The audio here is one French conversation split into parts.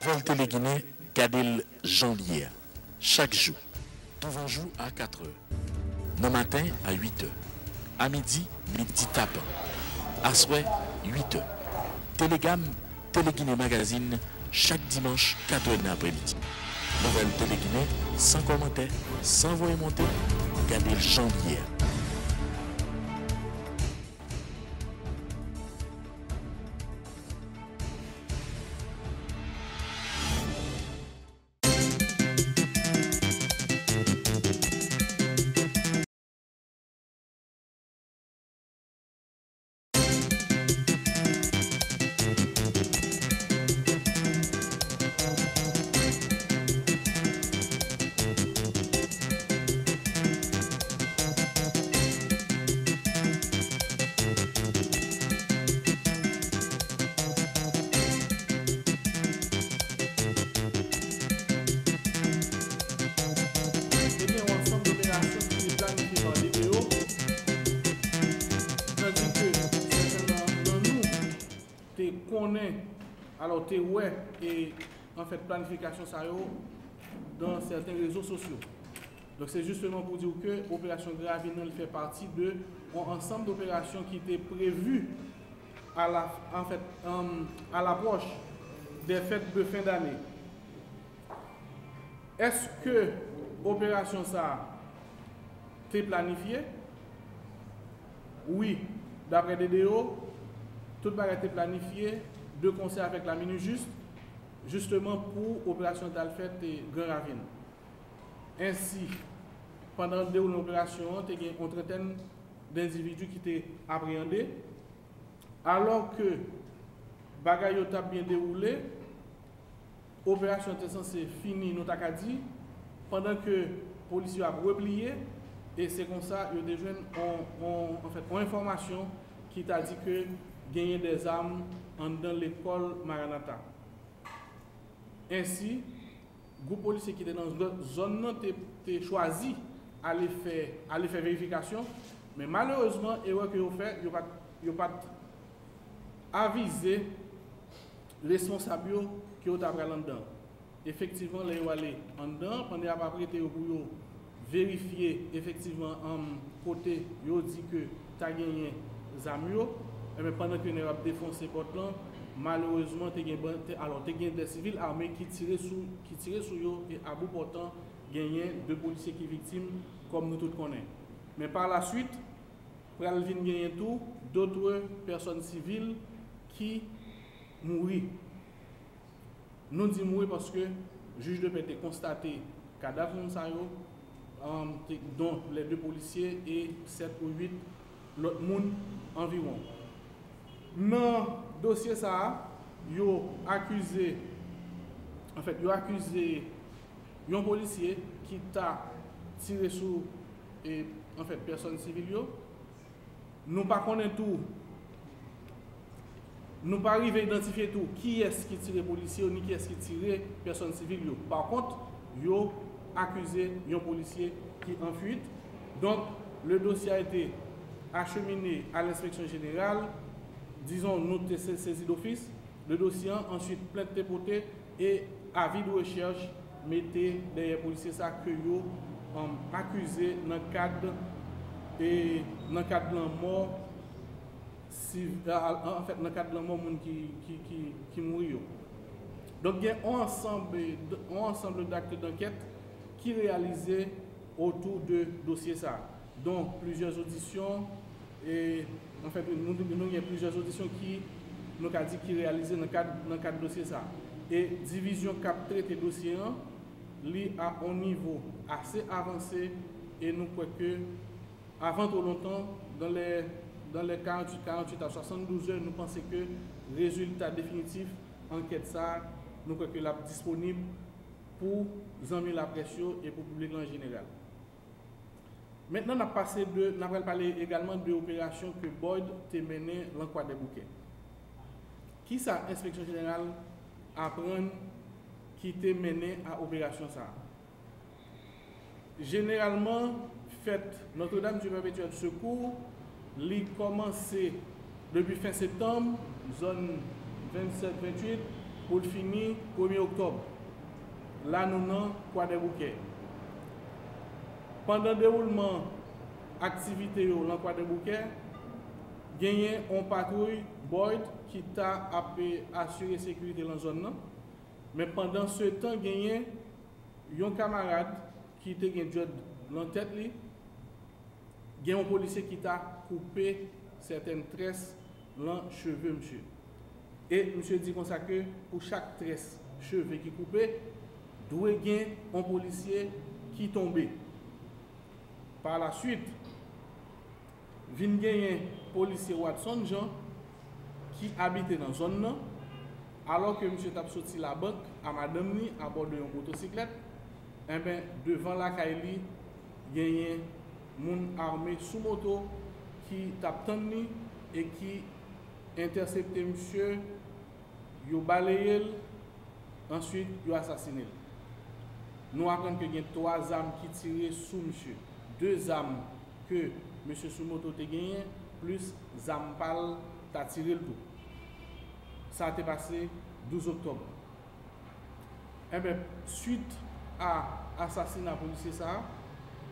Vol Téléguinée, Gadel Janvier. Chaque jour. Tout jour à 4 h. Le matin à 8 h. À midi, midi tapant. À soir, 8 h. Télégamme, Téléguinée Magazine, chaque dimanche, 4 h l'après-midi. Nouvelle Téléguinée, sans commentaire, sans voix monter, Gadel Janvier. Alors, tu ouais, et en fait, planification ça dans certains réseaux sociaux. Donc, c'est justement pour dire que l'opération Gravina fait partie de un ensemble d'opérations qui étaient prévues à l'approche des fêtes de fin d'année. Est-ce que l'opération ça t'est planifiée? Oui, d'après DDO, tout va être planifié de concert avec la Minujust, justement pour l'opération d'Alfred et Grand Ravine. Ainsi, pendant l'opération, il y a une trentaine d'individus qui étaient appréhendés, alors que bagaille a bien déroulé, l'opération était censée finir, nous avons dit, pendant que les policiers ont replié, et c'est comme ça qu'ils ont une information qui t'a dit que gagner des armes dans l'école Maranatha. Ainsi, le groupe policier qui était dans cette zone a choisi d'aller faire vérification, mais malheureusement, l'erreur que vous faites, il n'y a pas avisé les responsables qui ont été là-dedans. Effectivement, les gens aller en dedans, pendant qu'ils ont prêté pour vérifier effectivement en côté, ils ont dit que tu as gagné des armes. Mais pendant que nous avons défoncé Portland, malheureusement, tu as des civils armés qui tiraient sur eux et à bout portant, gagné deux policiers qui sont victimes, comme nous tous connaissons. Mais par la suite, pour aller gagner tout, d'autres personnes civiles qui mourent. Nous disons mourir parce que le juge de paix a constaté cadavre dont les deux policiers et 7 ou 8 l'autre monde environ. Dans le dossier, ils ont accusé un policier qui a tiré sur personnes civiles. Nous ne connaissons pas tout. Nous ne pouvons pas identifier tout. Qui est-ce qui tire les policiers ni qui est-ce qui tire les personnes civiles. Par contre, ils ont accusé un policier qui est en fuite. Donc, le dossier a été acheminé à l'inspection générale. Disons, nous avons saisi d'office, le dossier, ensuite plainte déportée et avis de recherche, mettez derrière les policiers ça que vous accusé dans le cadre de la mort, en fait, dans le cadre de la mort qui mourit. Donc, il y a un ensemble d'actes d'enquête qui réalisés autour de dossier ça, dont plusieurs auditions et en fait, nous avons plusieurs auditions qui nous ont dit qui réalisées dans le cadre de dossier ça. Et division cap traité dossier à un niveau assez avancé et nous croyons que avant trop longtemps, dans les 48 à 72 heures, nous pensons que le résultat définitif enquête ça, nous croyons que là disponible pour amis la pression et pour le public en général. Maintenant, nous avons parlé également de l'opération que Boyd a menée dans le Croix des Bouquets. Qui ça, l'inspection générale, apprend qui a mené à l'opération ça? Généralement, fête Notre-Dame du Perpétuel Secours, a commencé depuis fin septembre, zone 27-28, pour le finir 1er octobre. Là, nous avons quoi des bouquets. Pendant le déroulement activité dans le quoi des bouquets, gagné une patrouille Boyd qui t'a assuré la sécurité dans la zone. Mais pendant ce temps, gagné un camarade qui était dans la tête, il y a un policier qui t'a coupé certaines tresses dans les cheveux, monsieur. Et monsieur dit comme ça que pour chaque tresse cheveux qui coupé, doit y avoir un policier qui tombé. Par la suite, vient gagner policier Watson Jean qui habitait dans la zone, alors que monsieur t'a sorti la banque à madame ni à bord de une motocyclette. Eh bien, devant la Kaili, il y a une armée sous moto qui tape tenu et qui intercepte monsieur, il a balayé, ensuite il a assassiné. Nous apprenons qu'il y a 3 armes qui tirent sous monsieur. 2 armes que monsieur sous moto a gagné, plus armes pâles t'a tiré le tout. Ça a été passé 12 octobre. Eh bien, suite à l'assassinat policier, ça a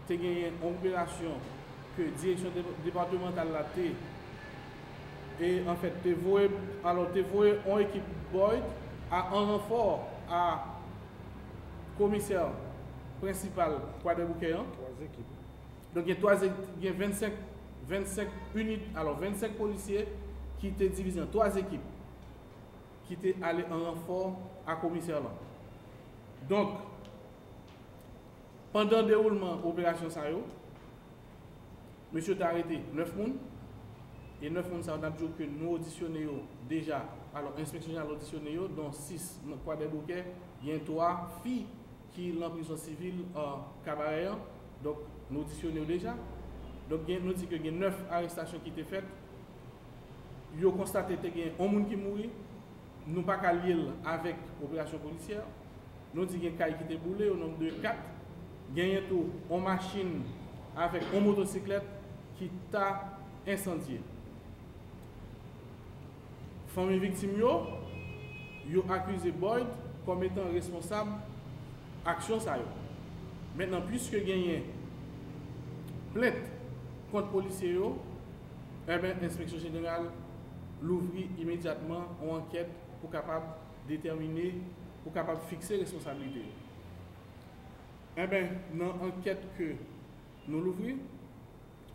gagné une opération que la direction départementale l'a été. Et en fait, tu as voué une équipe Boyd à un renfort à commissaire principal Quadrebouquet. 3 équipes. Donc il y a 25 unités, alors 25 policiers qui étaient divisés en 3 équipes qui étaient allés en renfort à commissaire là. Donc, pendant le déroulement de l'opération Sayo, monsieur a arrêté 9 personnes. Et 9 personnes, ça a dit que nous auditionnons déjà, alors l'inspection générale auditionné, dont 6 dans le Croix des Bouquets, il y a 3 filles qui sont en prison civile à Cabaret. Donc, nous auditionnons déjà. Donc, nous disons qu'il y a 9 arrestations qui ont été faites. Nous avons constaté qu'il y a un monde qui est mort. Nous n'avons pas lié avec l'opération policière. Nous disons qu'il y a un cas qui a été boulé au nombre de 4. Il y a une machine avec une motocyclette qui t'a incendié. Famille victime yo accusé Boyd comme étant responsable action ça yo. Maintenant puisque gagné plainte contre policier yo, eh bien l'inspection générale l'ouvrit immédiatement une enquête pour capable déterminer, pour capable fixer responsabilité. Eh bien dans l'enquête que nous l'ouvrons,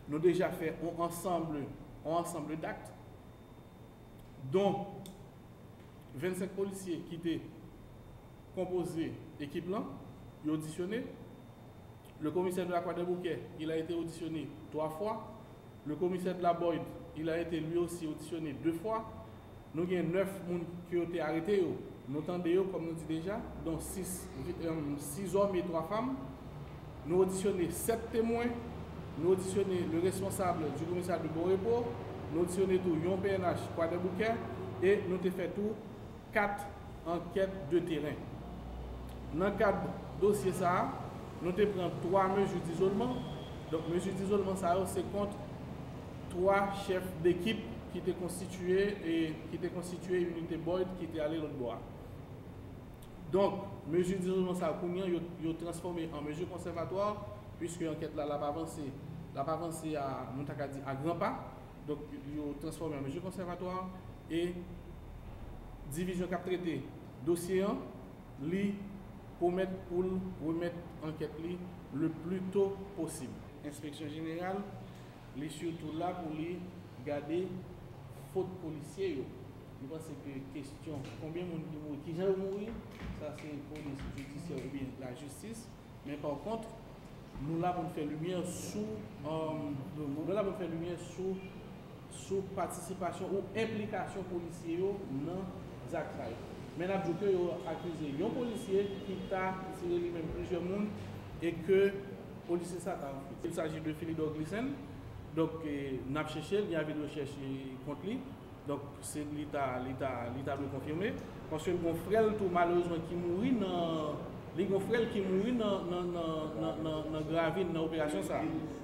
nous déjà fait un ensemble d'actes dont 25 policiers qui étaient composés l'équipe là, ils ont auditionné. Le commissaire de la Croix des Bouquets, il a été auditionné 3 fois. Le commissaire de la Boyd, il a été lui aussi auditionné 2 fois. Nous avons 9 personnes qui ont été arrêtés. Nous entendons, comme nous dit déjà, dont 6 hommes et 3 femmes. Nous avons auditionné 7 témoins. Nous avons auditionné le responsable du commissariat de Borépo. Nous avons auditionné tout Yon PNH, Croix des Bouquets. Et nous avons fait tout 4 enquêtes de terrain. Dans le cadre du dossier, ça, nous avons pris 3 mesures d'isolement. Donc, mesures d'isolement, c'est contre 3 chefs d'équipe qui étaient constitués une unité Boyd qui était allée l'autre bois. Donc, mesures d'isolement, ça a transformé en mesure conservatoire, puisque l'enquête là n'a pas avancé à grands pas. Donc, ils ont transformé en mesure conservatoire et division cap traité dossier pour remettre l'enquête le plus tôt possible. Inspection générale, les surtout là pour les garder faute policière. Je pense que question combien de gens qui ont mouru, ça c'est la police judiciaire ou bien la justice. Mais par contre, nous là pour faire lumière sous participation ou implication policière dans les actes. Mais nous avons accusé un policier qui a tiré lui-même plusieurs personnes et que le policier s'est enfui. Il s'agit de Philidor Glycen. Donc, nous avons cherché, il y avait une recherche contre lui. Donc, c'est l'État doit confirmer. Parce que mon frère, tout malheureusement, qui mourit dans Gravine, dans l'opération,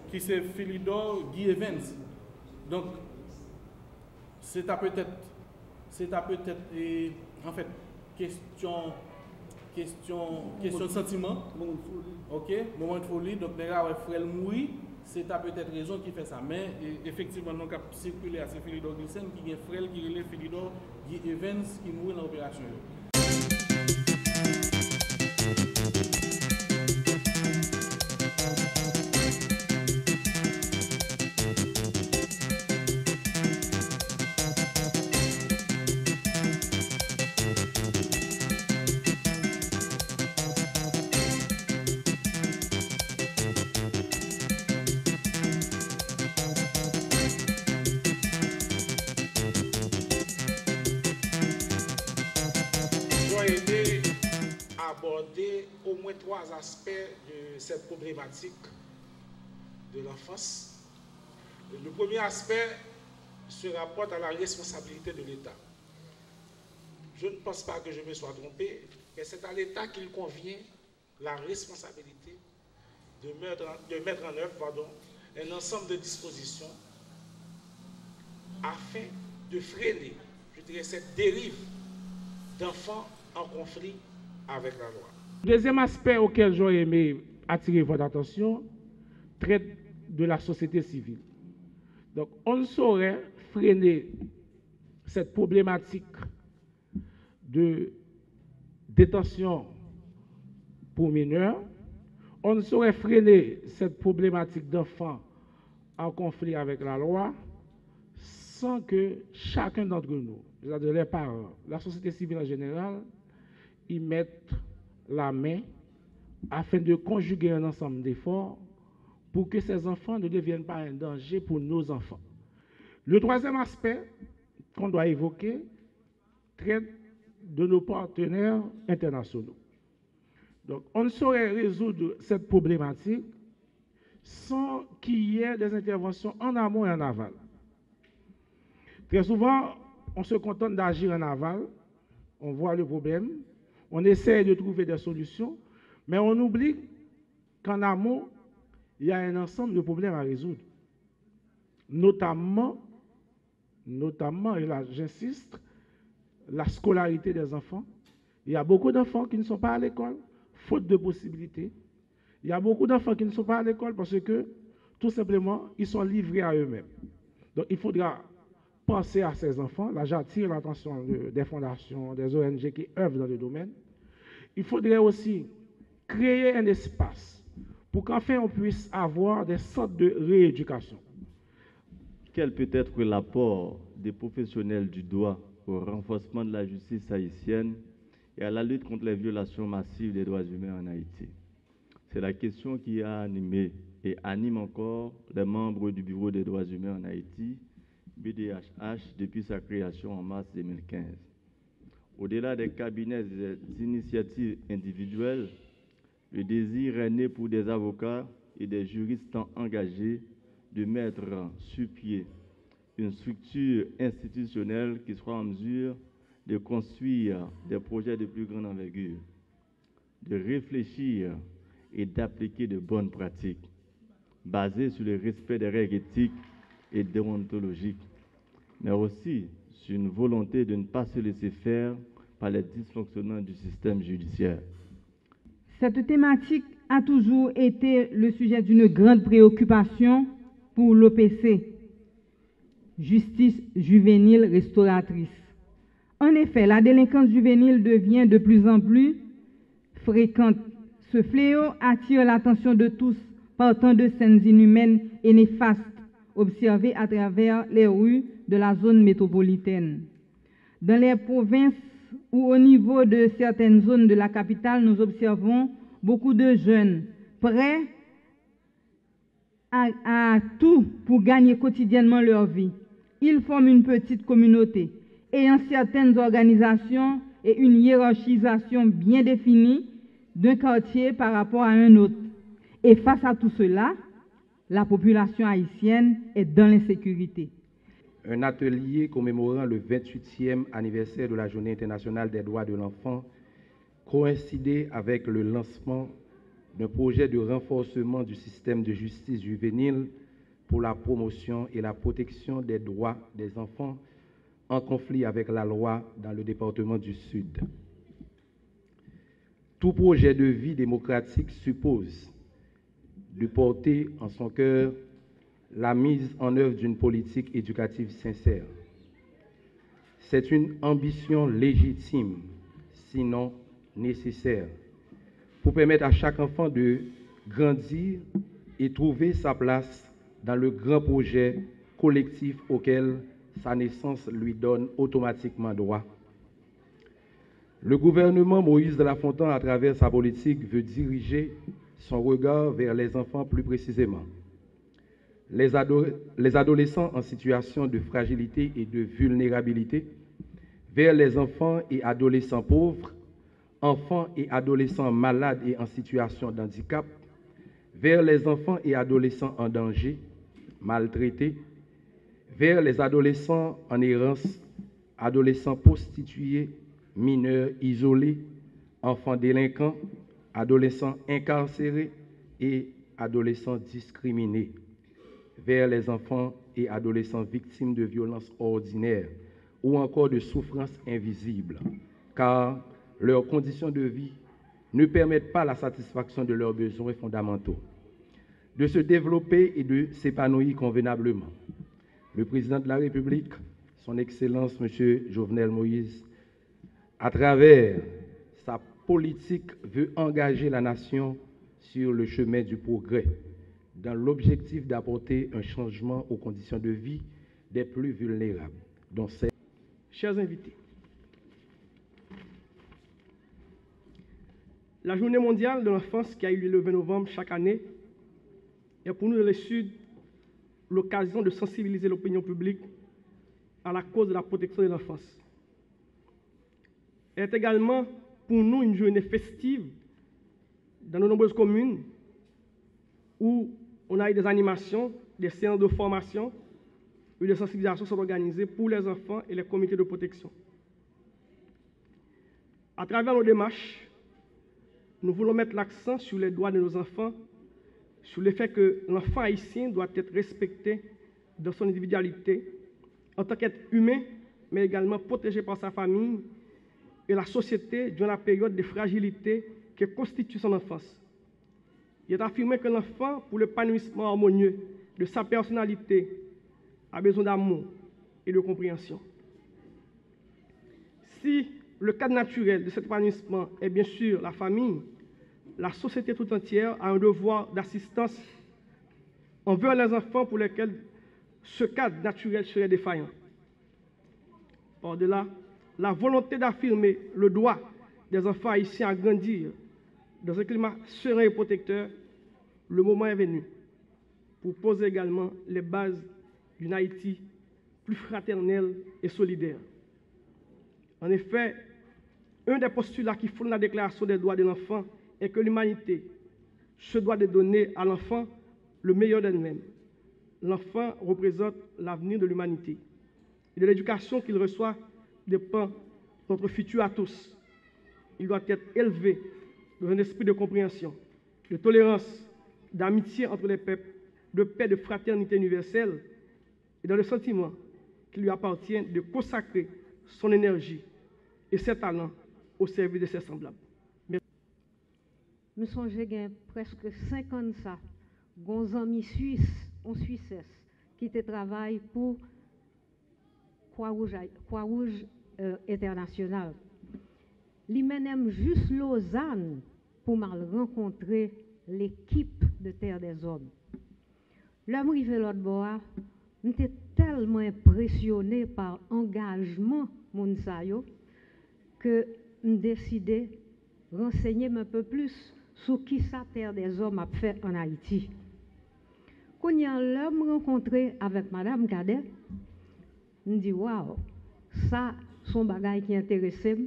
qui c'est Philidor Guy Evans. Donc, c'est à peut-être, en fait, question de sentiment. OK, moment de folie. Donc, les gars, frère mourir, c'est peut-être raison qui fait ça. Mais effectivement, nous avons circulé à Philidor Gilsen qui est frère qui relève Philidor Guy Evans qui mourit dans l'opération. Aborder au moins 3 aspects de cette problématique de l'enfance. Le premier aspect se rapporte à la responsabilité de l'État. Je ne pense pas que je me sois trompé, mais c'est à l'État qu'il convient la responsabilité de mettre en œuvre un ensemble de dispositions afin de freiner, je dirais, cette dérive d'enfants en conflit avec la loi. Deuxième aspect auquel j'aurais aimé attirer votre attention traite de la société civile. Donc, on ne saurait freiner cette problématique de détention pour mineurs, on ne saurait freiner cette problématique d'enfants en conflit avec la loi sans que chacun d'entre nous, c'est-à-dire les parents, la société civile en général, y mettent la main afin de conjuguer un ensemble d'efforts pour que ces enfants ne deviennent pas un danger pour nos enfants. Le troisième aspect qu'on doit évoquer traite de nos partenaires internationaux. Donc, on ne saurait résoudre cette problématique sans qu'il y ait des interventions en amont et en aval. Très souvent, on se contente d'agir en aval, on voit le problème, on essaie de trouver des solutions, mais on oublie qu'en amont, il y a un ensemble de problèmes à résoudre. Notamment, et là j'insiste, la scolarité des enfants. Il y a beaucoup d'enfants qui ne sont pas à l'école, faute de possibilités. Il y a beaucoup d'enfants qui ne sont pas à l'école parce que, tout simplement, ils sont livrés à eux-mêmes. Donc, il faudra penser à ces enfants. Là, j'attire l'attention des fondations, des ONG qui œuvrent dans le domaine. Il faudrait aussi créer un espace pour qu'enfin on puisse avoir des centres de rééducation. Quel peut être l'apport des professionnels du droit au renforcement de la justice haïtienne et à la lutte contre les violations massives des droits humains en Haïti? C'est la question qui a animé et anime encore les membres du Bureau des droits humains en Haïti, BDHH, depuis sa création en mars 2015. Au-delà des cabinets et des initiatives individuelles, le désir est né pour des avocats et des juristes engagés de mettre sur pied une structure institutionnelle qui soit en mesure de construire des projets de plus grande envergure, de réfléchir et d'appliquer de bonnes pratiques basées sur le respect des règles éthiques et déontologiques, mais aussi sur une volonté de ne pas se laisser faire par les dysfonctionnements du système judiciaire. Cette thématique a toujours été le sujet d'une grande préoccupation pour l'OPC, Justice juvénile restauratrice. En effet, la délinquance juvénile devient de plus en plus fréquente. Ce fléau attire l'attention de tous partant de scènes inhumaines et néfastes observées à travers les rues de la zone métropolitaine. Dans les provinces ou au niveau de certaines zones de la capitale, nous observons beaucoup de jeunes prêts à tout pour gagner quotidiennement leur vie. Ils forment une petite communauté ayant certaines organisations et une hiérarchisation bien définie d'un quartier par rapport à un autre. Et face à tout cela, la population haïtienne est dans l'insécurité. Un atelier commémorant le 28e anniversaire de la Journée internationale des droits de l'enfant coïncidait avec le lancement d'un projet de renforcement du système de justice juvénile pour la promotion et la protection des droits des enfants en conflit avec la loi dans le département du Sud. Tout projet de vie démocratique suppose de porter en son cœur la mise en œuvre d'une politique éducative sincère. C'est une ambition légitime, sinon nécessaire, pour permettre à chaque enfant de grandir et trouver sa place dans le grand projet collectif auquel sa naissance lui donne automatiquement droit. Le gouvernement Moïse de La Fontaine, à travers sa politique, veut diriger son regard vers les enfants plus précisément. Les adolescents en situation de fragilité et de vulnérabilité, vers les enfants et adolescents pauvres, enfants et adolescents malades et en situation de handicap, vers les enfants et adolescents en danger, maltraités, vers les adolescents en errance, adolescents prostitués, mineurs isolés, enfants délinquants, adolescents incarcérés et adolescents discriminés, vers les enfants et adolescents victimes de violences ordinaires ou encore de souffrances invisibles, car leurs conditions de vie ne permettent pas la satisfaction de leurs besoins fondamentaux, de se développer et de s'épanouir convenablement. Le président de la République, son Excellence M. Jovenel Moïse, à travers sa politique, veut engager la nation sur le chemin du progrès, dans l'objectif d'apporter un changement aux conditions de vie des plus vulnérables, dont celles. Chers invités, la Journée mondiale de l'enfance qui a eu lieu le 20 novembre chaque année est pour nous dans le Sud l'occasion de sensibiliser l'opinion publique à la cause de la protection de l'enfance. Elle est également pour nous une journée festive dans nos nombreuses communes où on a eu des animations, des séances de formation et de sensibilisation sont organisées pour les enfants et les comités de protection. À travers nos démarches, nous voulons mettre l'accent sur les droits de nos enfants, sur le fait que l'enfant haïtien doit être respecté dans son individualité en tant qu'être humain, mais également protégé par sa famille et la société durant la période de fragilité qui constitue son enfance. Il est affirmé que l'enfant, pour l'épanouissement harmonieux de sa personnalité, a besoin d'amour et de compréhension. Si le cadre naturel de cet épanouissement est bien sûr la famille, la société tout entière a un devoir d'assistance envers les enfants pour lesquels ce cadre naturel serait défaillant. Par-delà, la volonté d'affirmer le droit des enfants haïtiens à grandir dans un climat serein et protecteur, le moment est venu pour poser également les bases d'une Haïti plus fraternelle et solidaire. En effet, un des postulats qui fondent la Déclaration des droits de l'enfant est que l'humanité se doit de donner à l'enfant le meilleur d'elle-même. L'enfant représente l'avenir de l'humanité et de l'éducation qu'il reçoit dépend de notre futur à tous. Il doit être élevé dans un esprit de compréhension, de tolérance, d'amitié entre les peuples, de paix, de fraternité universelle et dans le sentiment qu'il lui appartient de consacrer son énergie et ses talents au service de ses semblables. Nous songeons qu'il y a presque 5 ans de ça, des amis suisses, en Suisse, qui travaillent pour Croix-Rouge international. Ils mènent juste Lausanne pour mal rencontrer l'équipe de Terre des Hommes. L'homme arrivé l'autre bord, j'étais tellement impressionné par l'engagement Mounsayo que j'ai décidé de renseigner un peu plus sur qui sa Terre des Hommes a fait en Haïti. Quand il y a l'homme rencontré avec Madame Cadet, je dis waouh, ça, son bagage qui intéressait,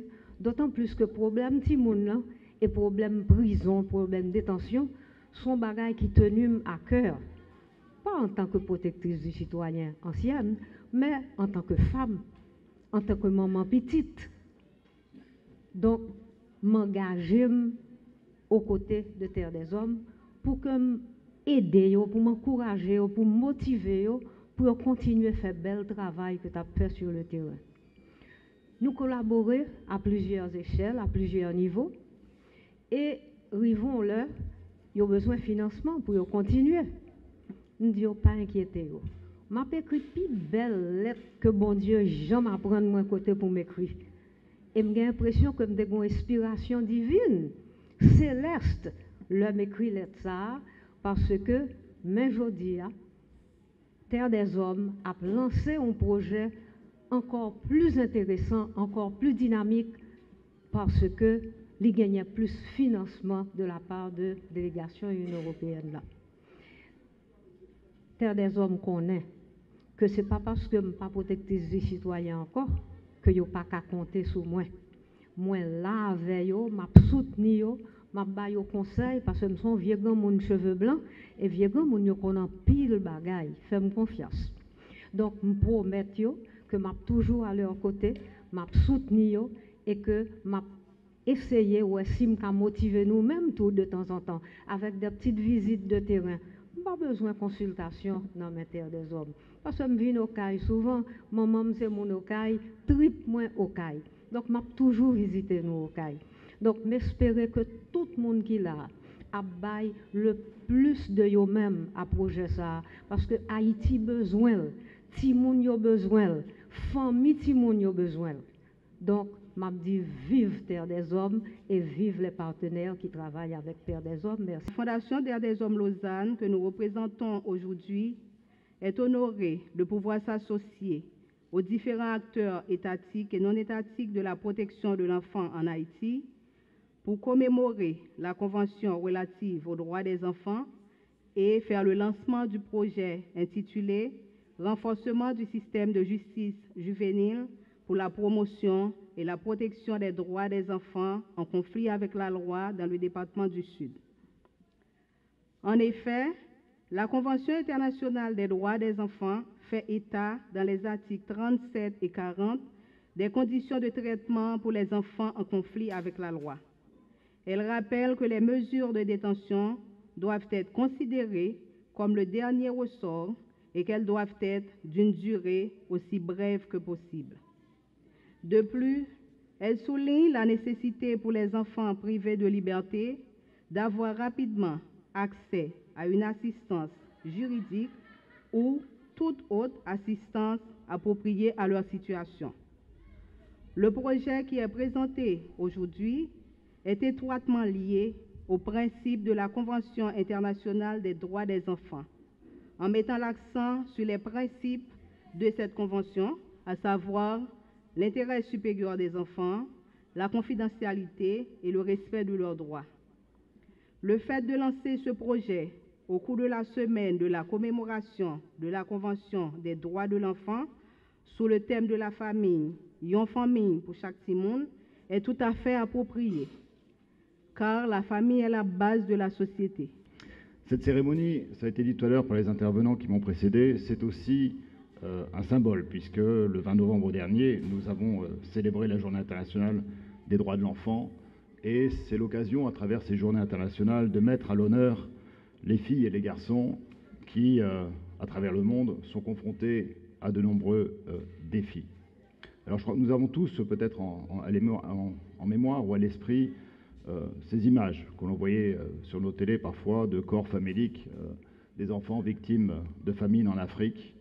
d'autant plus que problème Timoun et problème prison, problème détention, son bagage qui tenu à cœur, pas en tant que protectrice du citoyen ancienne, mais en tant que femme, en tant que maman petite. Donc, m'engager aux côtés de Terre des Hommes pour que m'aider, pour m'encourager, pour me motiver, pour continuer à faire bel travail que tu as fait sur le terrain. Nous collaborons à plusieurs échelles, à plusieurs niveaux, Et rivons-le, ils ont besoin de financement pour continuer. Nous ne disons pas inquiéter. Je n'ai écrit plus belle lettre que bon Dieu, jamais apprendre mon côté pour m'écrire. Et j'ai l'impression que j'ai une inspiration divine, céleste, le m'écrit lettre ça, parce que, mais aujourd'hui, Terre des Hommes a lancé un projet encore plus intéressant, encore plus dynamique, parce que il gagnait plus de financement de la part de la délégation Union européenne là. Terre des Hommes connaît que ce n'est pas parce que je ne suis pas protectrice des citoyens encore que je n'ai pas qu'à compter sur moi. Moi là avec eux, je soutenu eux, je baille au conseil parce que je suis un vieux grand moun cheveux blancs et vieux grand moun qui connaît pile bagaille, fais-moi confiance. Donc je promets que je suis toujours à leur côté, je soutenu eux et que je essayer ou si me motiver nous-mêmes tout de temps en temps avec des petites visites de terrain. Pas besoin de consultation dans mes Terres des Hommes. Parce que je viens au CAI souvent, maman c'est mon au CAI, trip moins au CAI. Donc je toujours visité nous au CAI. Donc j'espère que tout le monde qui là a bail le plus de eux-mêmes à projet ça parce que Haïti besoin, Timoun yo besoin, famille Timoun yo besoin. Donc m'a dit vive Terre des Hommes et vive les partenaires qui travaillent avec Terre des Hommes. Merci. La Fondation Terre des Hommes Lausanne, que nous représentons aujourd'hui, est honorée de pouvoir s'associer aux différents acteurs étatiques et non étatiques de la protection de l'enfant en Haïti pour commémorer la Convention relative aux droits des enfants et faire le lancement du projet intitulé « Renforcement du système de justice juvénile pour la promotion et la protection des droits des enfants en conflit avec la loi dans le département du Sud. » En effet, la Convention internationale des droits des enfants fait état dans les articles 37 et 40 des conditions de traitement pour les enfants en conflit avec la loi. Elle rappelle que les mesures de détention doivent être considérées comme le dernier ressort et qu'elles doivent être d'une durée aussi brève que possible. De plus, elle souligne la nécessité pour les enfants privés de liberté d'avoir rapidement accès à une assistance juridique ou toute autre assistance appropriée à leur situation. Le projet qui est présenté aujourd'hui est étroitement lié aux principes de la Convention internationale des droits des enfants, en mettant l'accent sur les principes de cette convention, à savoir l'intérêt supérieur des enfants, la confidentialité et le respect de leurs droits. Le fait de lancer ce projet au cours de la semaine de la commémoration de la Convention des droits de l'enfant sous le thème de la famille, une famille pour chaque Timoun, est tout à fait approprié, car la famille est la base de la société. Cette cérémonie, ça a été dit tout à l'heure par les intervenants qui m'ont précédé, c'est aussi un symbole, puisque le 20 novembre dernier, nous avons célébré la Journée internationale des droits de l'enfant, et c'est l'occasion, à travers ces journées internationales, de mettre à l'honneur les filles et les garçons qui, à travers le monde, sont confrontés à de nombreux défis. Alors je crois que nous avons tous peut-être en mémoire ou à l'esprit ces images que l'on voyait sur nos télés parfois de corps faméliques, des enfants victimes de famine en Afrique,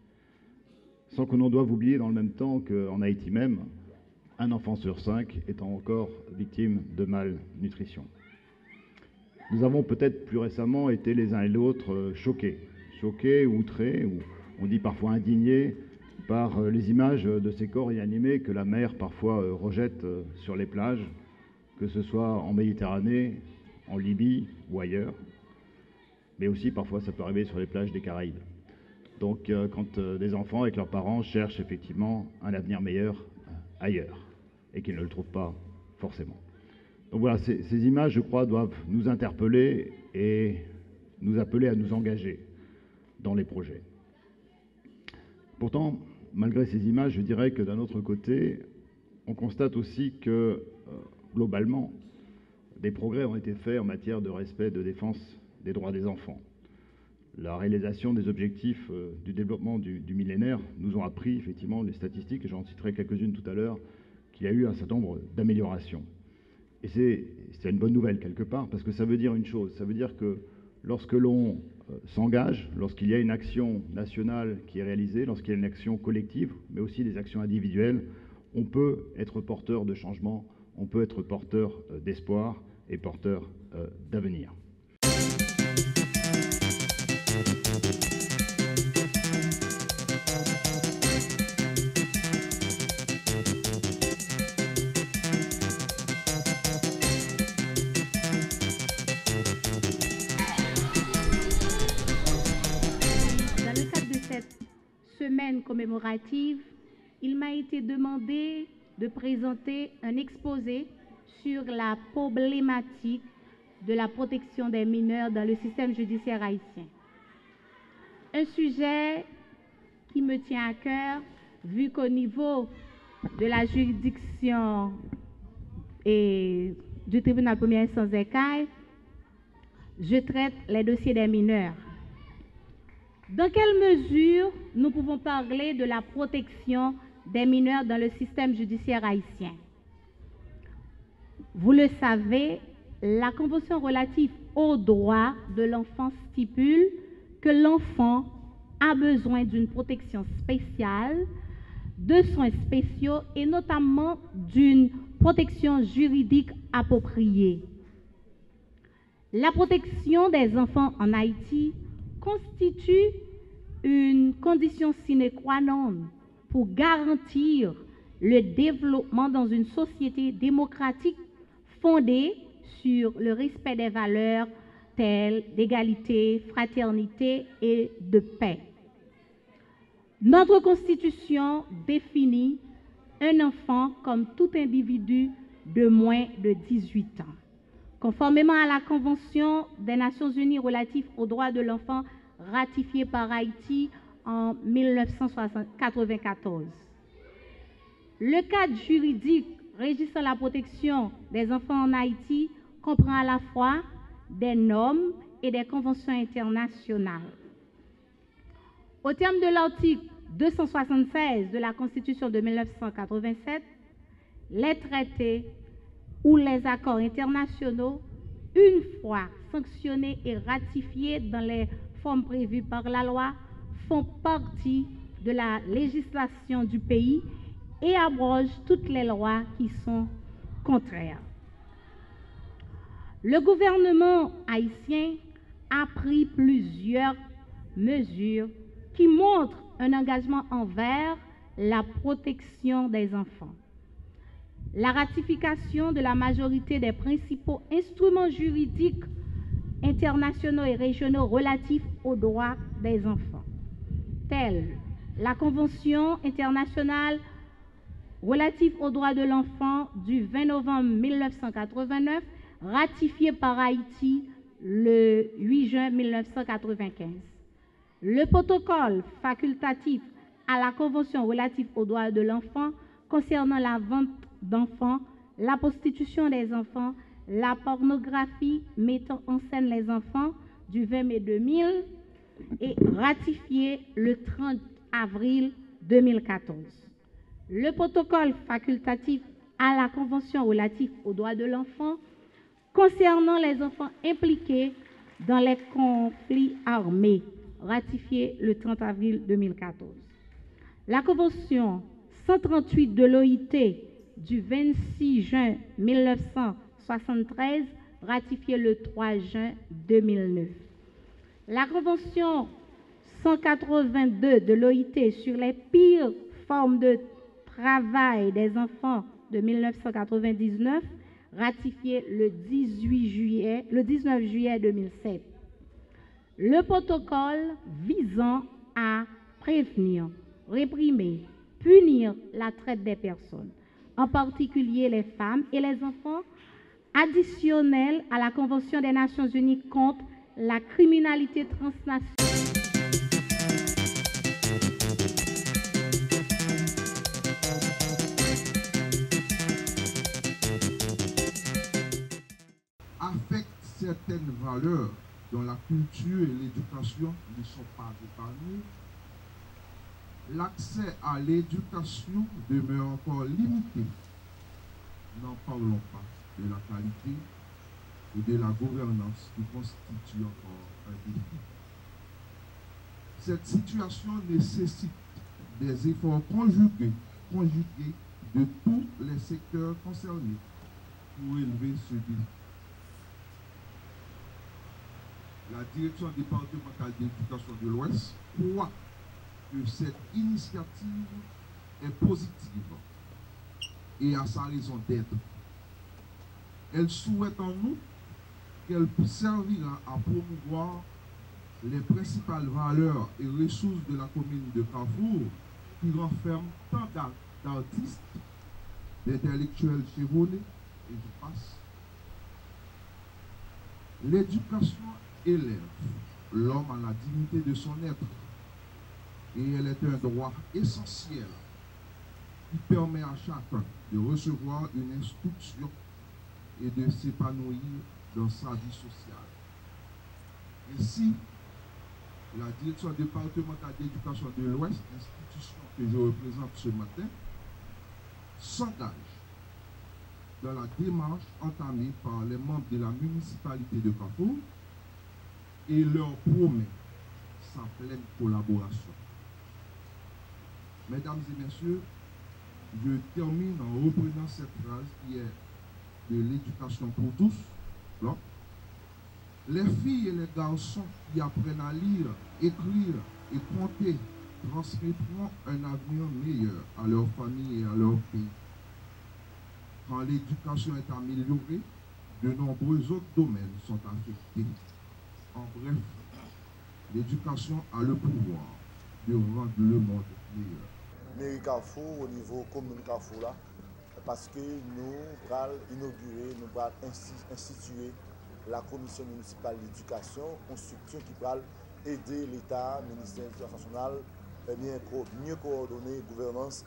sans que l'on doive oublier dans le même temps qu'en Haïti même, un enfant sur 5 étant encore victime de malnutrition. Nous avons peut-être plus récemment été les uns et l'autre choqués, outrés, ou on dit parfois indignés par les images de ces corps inanimés que la mer parfois rejette sur les plages, que ce soit en Méditerranée, en Libye ou ailleurs, mais aussi parfois ça peut arriver sur les plages des Caraïbes. Donc quand des enfants avec leurs parents cherchent effectivement un avenir meilleur ailleurs et qu'ils ne le trouvent pas forcément. Donc voilà, ces images, je crois, doivent nous interpeller et nous appeler à nous engager dans les projets. Pourtant, malgré ces images, je dirais que d'un autre côté, on constate aussi que, globalement, des progrès ont été faits en matière de respect, de défense des droits des enfants. La réalisation des objectifs du développement du millénaire nous ont appris, effectivement, les statistiques, et j'en citerai quelques-unes tout à l'heure, qu'il y a eu un certain nombre d'améliorations. Et c'est une bonne nouvelle quelque part, parce que ça veut dire une chose, ça veut dire que lorsque l'on s'engage, lorsqu'il y a une action nationale qui est réalisée, lorsqu'il y a une action collective, mais aussi des actions individuelles, on peut être porteur de changement, on peut être porteur d'espoir et porteur d'avenir. Commémorative, il m'a été demandé de présenter un exposé sur la problématique de la protection des mineurs dans le système judiciaire haïtien. Un sujet qui me tient à cœur, vu qu'au niveau de la juridiction et du tribunal première instance des CAI, je traite les dossiers des mineurs. Dans quelle mesure nous pouvons parler de la protection des mineurs dans le système judiciaire haïtien? Vous le savez, la Convention relative aux droits de l'enfant stipule que l'enfant a besoin d'une protection spéciale, de soins spéciaux et notamment d'une protection juridique appropriée. La protection des enfants en Haïti constitue une condition sine qua non pour garantir le développement dans une société démocratique fondée sur le respect des valeurs telles d'égalité, fraternité et de paix. Notre Constitution définit un enfant comme tout individu de moins de 18 ans. Conformément à la Convention des Nations Unies relative aux droits de l'enfant ratifiée par Haïti en 1994. Le cadre juridique régissant la protection des enfants en Haïti comprend à la fois des normes et des conventions internationales. Au terme de l'article 276 de la Constitution de 1987, les traités ou les accords internationaux, une fois sanctionnés et ratifiés dans les formes prévues par la loi, font partie de la législation du pays et abrogent toutes les lois qui sont contraires. Le gouvernement haïtien a pris plusieurs mesures qui montrent un engagement envers la protection des enfants. La ratification de la majorité des principaux instruments juridiques internationaux et régionaux relatifs aux droits des enfants, tels la Convention internationale relative aux droits de l'enfant du 20 novembre 1989, ratifiée par Haïti le 8 juin 1995. Le protocole facultatif à la Convention relative aux droits de l'enfant concernant la vente d'enfants, la prostitution des enfants, la pornographie mettant en scène les enfants du 20 mai 2000 et ratifié le 30 avril 2014. Le protocole facultatif à la Convention relative aux droits de l'enfant concernant les enfants impliqués dans les conflits armés, ratifié le 30 avril 2014. La Convention 138 de l'OIT du 26 juin 1973, ratifiée le 3 juin 2009. La Convention 182 de l'OIT sur les pires formes de travail des enfants de 1999, ratifiée le 19 juillet 2007. Le protocole visant à prévenir, réprimer, punir la traite des personnes, en particulier les femmes et les enfants, additionnel à la Convention des Nations Unies contre la criminalité transnationale. Affecte certaines valeurs dont la culture et l'éducation ne sont pas épargnées. L'accès à l'éducation demeure encore limité. N'en parlons pas. de la qualité et de la gouvernance qui constitue encore un défi. Cette situation nécessite des efforts conjugués de tous les secteurs concernés pour élever ce défi. La direction départementale d'éducation de l'Ouest croit que cette initiative est positive et a sa raison d'être. Elle souhaite en outre qu'elle servira à promouvoir les principales valeurs et ressources de la commune de Carrefour qui renferment tant d'artistes, d'intellectuels chevronnés, et je passe. L'éducation élève l'homme à la dignité de son être et elle est un droit essentiel qui permet à chacun de recevoir une instruction et de s'épanouir dans sa vie sociale. Ainsi, la direction départementale d'éducation de l'Ouest, institution que je représente ce matin, s'engage dans la démarche entamée par les membres de la municipalité de Carrefour et leur promet sa pleine collaboration. Mesdames et messieurs, je termine en reprenant cette phrase qui est de l'éducation pour tous. Donc, les filles et les garçons qui apprennent à lire, écrire et compter transmettront un avenir meilleur à leur famille et à leur pays. Quand l'éducation est améliorée, de nombreux autres domaines sont affectés. En bref, l'éducation a le pouvoir de rendre le monde meilleur. Mairie Carrefour, au niveau commune Carrefour, là, parce que nous allons inaugurer, nous allons instituer la commission municipale d'éducation, une structure qui va aider l'État, le ministère de l'Éducation nationale, mieux coordonner la gouvernance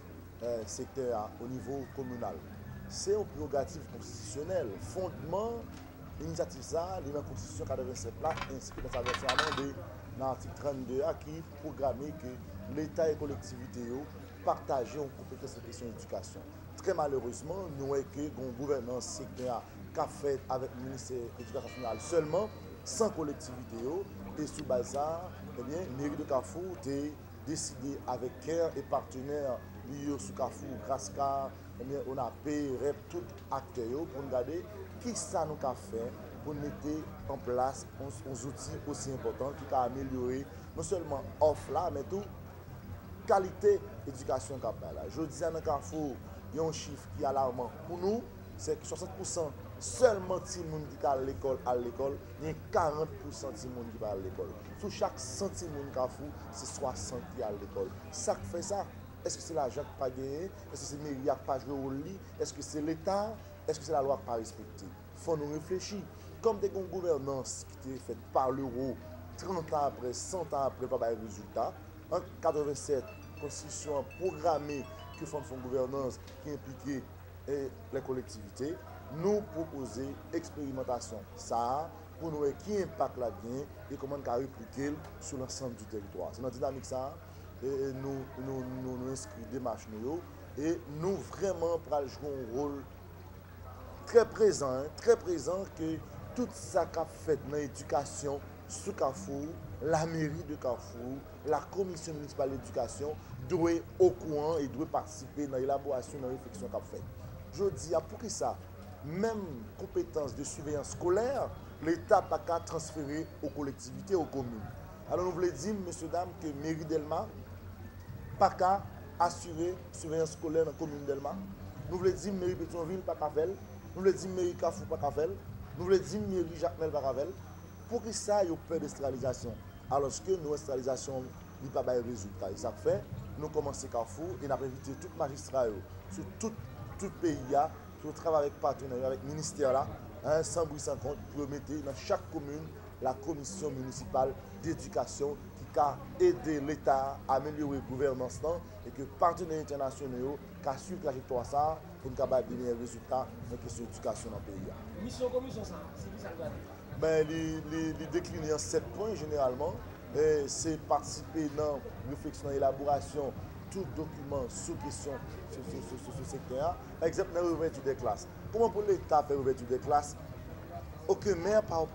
secteur au niveau communal. C'est un prérogative constitutionnel. Fondement, l'initiative ça, dans la Constitution 87 là, ainsi que dans sa version amendée, dans l'article 32 qui programme que l'État et les collectivités partagent une compétence en question d'éducation. Très malheureusement, nous avons que une gouvernance secteur qu'a fait avec le ministère de l'Éducation nationale seulement, sans collectivité. Et sous base ça, mairie de Carrefour a décidé avec CARE et partenaires liés sous Carrefour, grâce à on a payé tout acteurs pour regarder qui ça nous a fait pour mettre en place un outil aussi important qui a amélioré non seulement offre là, mais tout qualité d'éducation capable. Je dis à Carrefour, il y a un chiffre qui est alarmant pour nous, c'est que 60% seulement de monde qui va à l'école, il y a 40% de monde qui va à l'école. Sur chaque 100 de Carrefour, c'est 60 qui à l'école. Ça fait ça. Est-ce que c'est l'argent qui n'a pas gagné? Est-ce que c'est le mairie qui n'a pas joué au lit? Est-ce que c'est l'État? Est-ce que c'est la loi qui n'a pas respectée? Il faut nous réfléchir. Comme des gouvernances qui étaient faites par l'euro, 30 ans après, 100 ans après, pas de résultat. En 1987, la Constitution a programmé que font une gouvernance qui impliquait les collectivités. Nous proposons expérimentation. Ça, pour nous, qui impact la bien et comment on peut répliquer sur l'ensemble du territoire. C'est dans la dynamique ça. Et nous inscrivons des démarches et nous vraiment pour jouer un rôle très présent que tout ça qu'a fait dans l'éducation sous Carrefour, la mairie de Carrefour, la commission municipale d'éducation doit être au courant et doit participer dans l'élaboration, dans la réflexion qu'a fait. Je dis, pour qui ça, même compétence de surveillance scolaire, l'État n'a pas transférer aux collectivités, aux communes. Alors nous voulons dire, messieurs, dames, que mairie Delma pas qu'à assurer la surveillance scolaire dans la commune d'Elma. Nous voulons dire mairie Pétionville, pas qu'à faire. Nous voulons dire mairie Carrefour, pas qu'à faire. Nous voulons dire mairie Jacmel, pas qu'à faire. Pour que ça, il y ait peur d'industrialisation. Alors que nos industrialisation n'a pas de résultat. Et ça fait, nous commençons Carrefour et nous avons invité tous les magistrats sur tout le pays, pour travailler avec partenaires, avec le ministère, là, sans bruit, sans compte, pour mettre dans chaque commune la commission municipale d'éducation qui a aidé l'État à améliorer la gouvernance et que les partenaires internationaux qui assurent la trajectoire ça pour nous avoir des meilleurs résultats dans la question de l'éducation dans le pays. Mission commission, c'est qui ça doit être? Les décliner en 7 points généralement. C'est participer dans la réflexion et l'élaboration tout document sous question sur ce secteur. Par exemple, dans l'ouverture des classes. Comment pour l'État faire l'ouverture des classes? Aucun maire, pas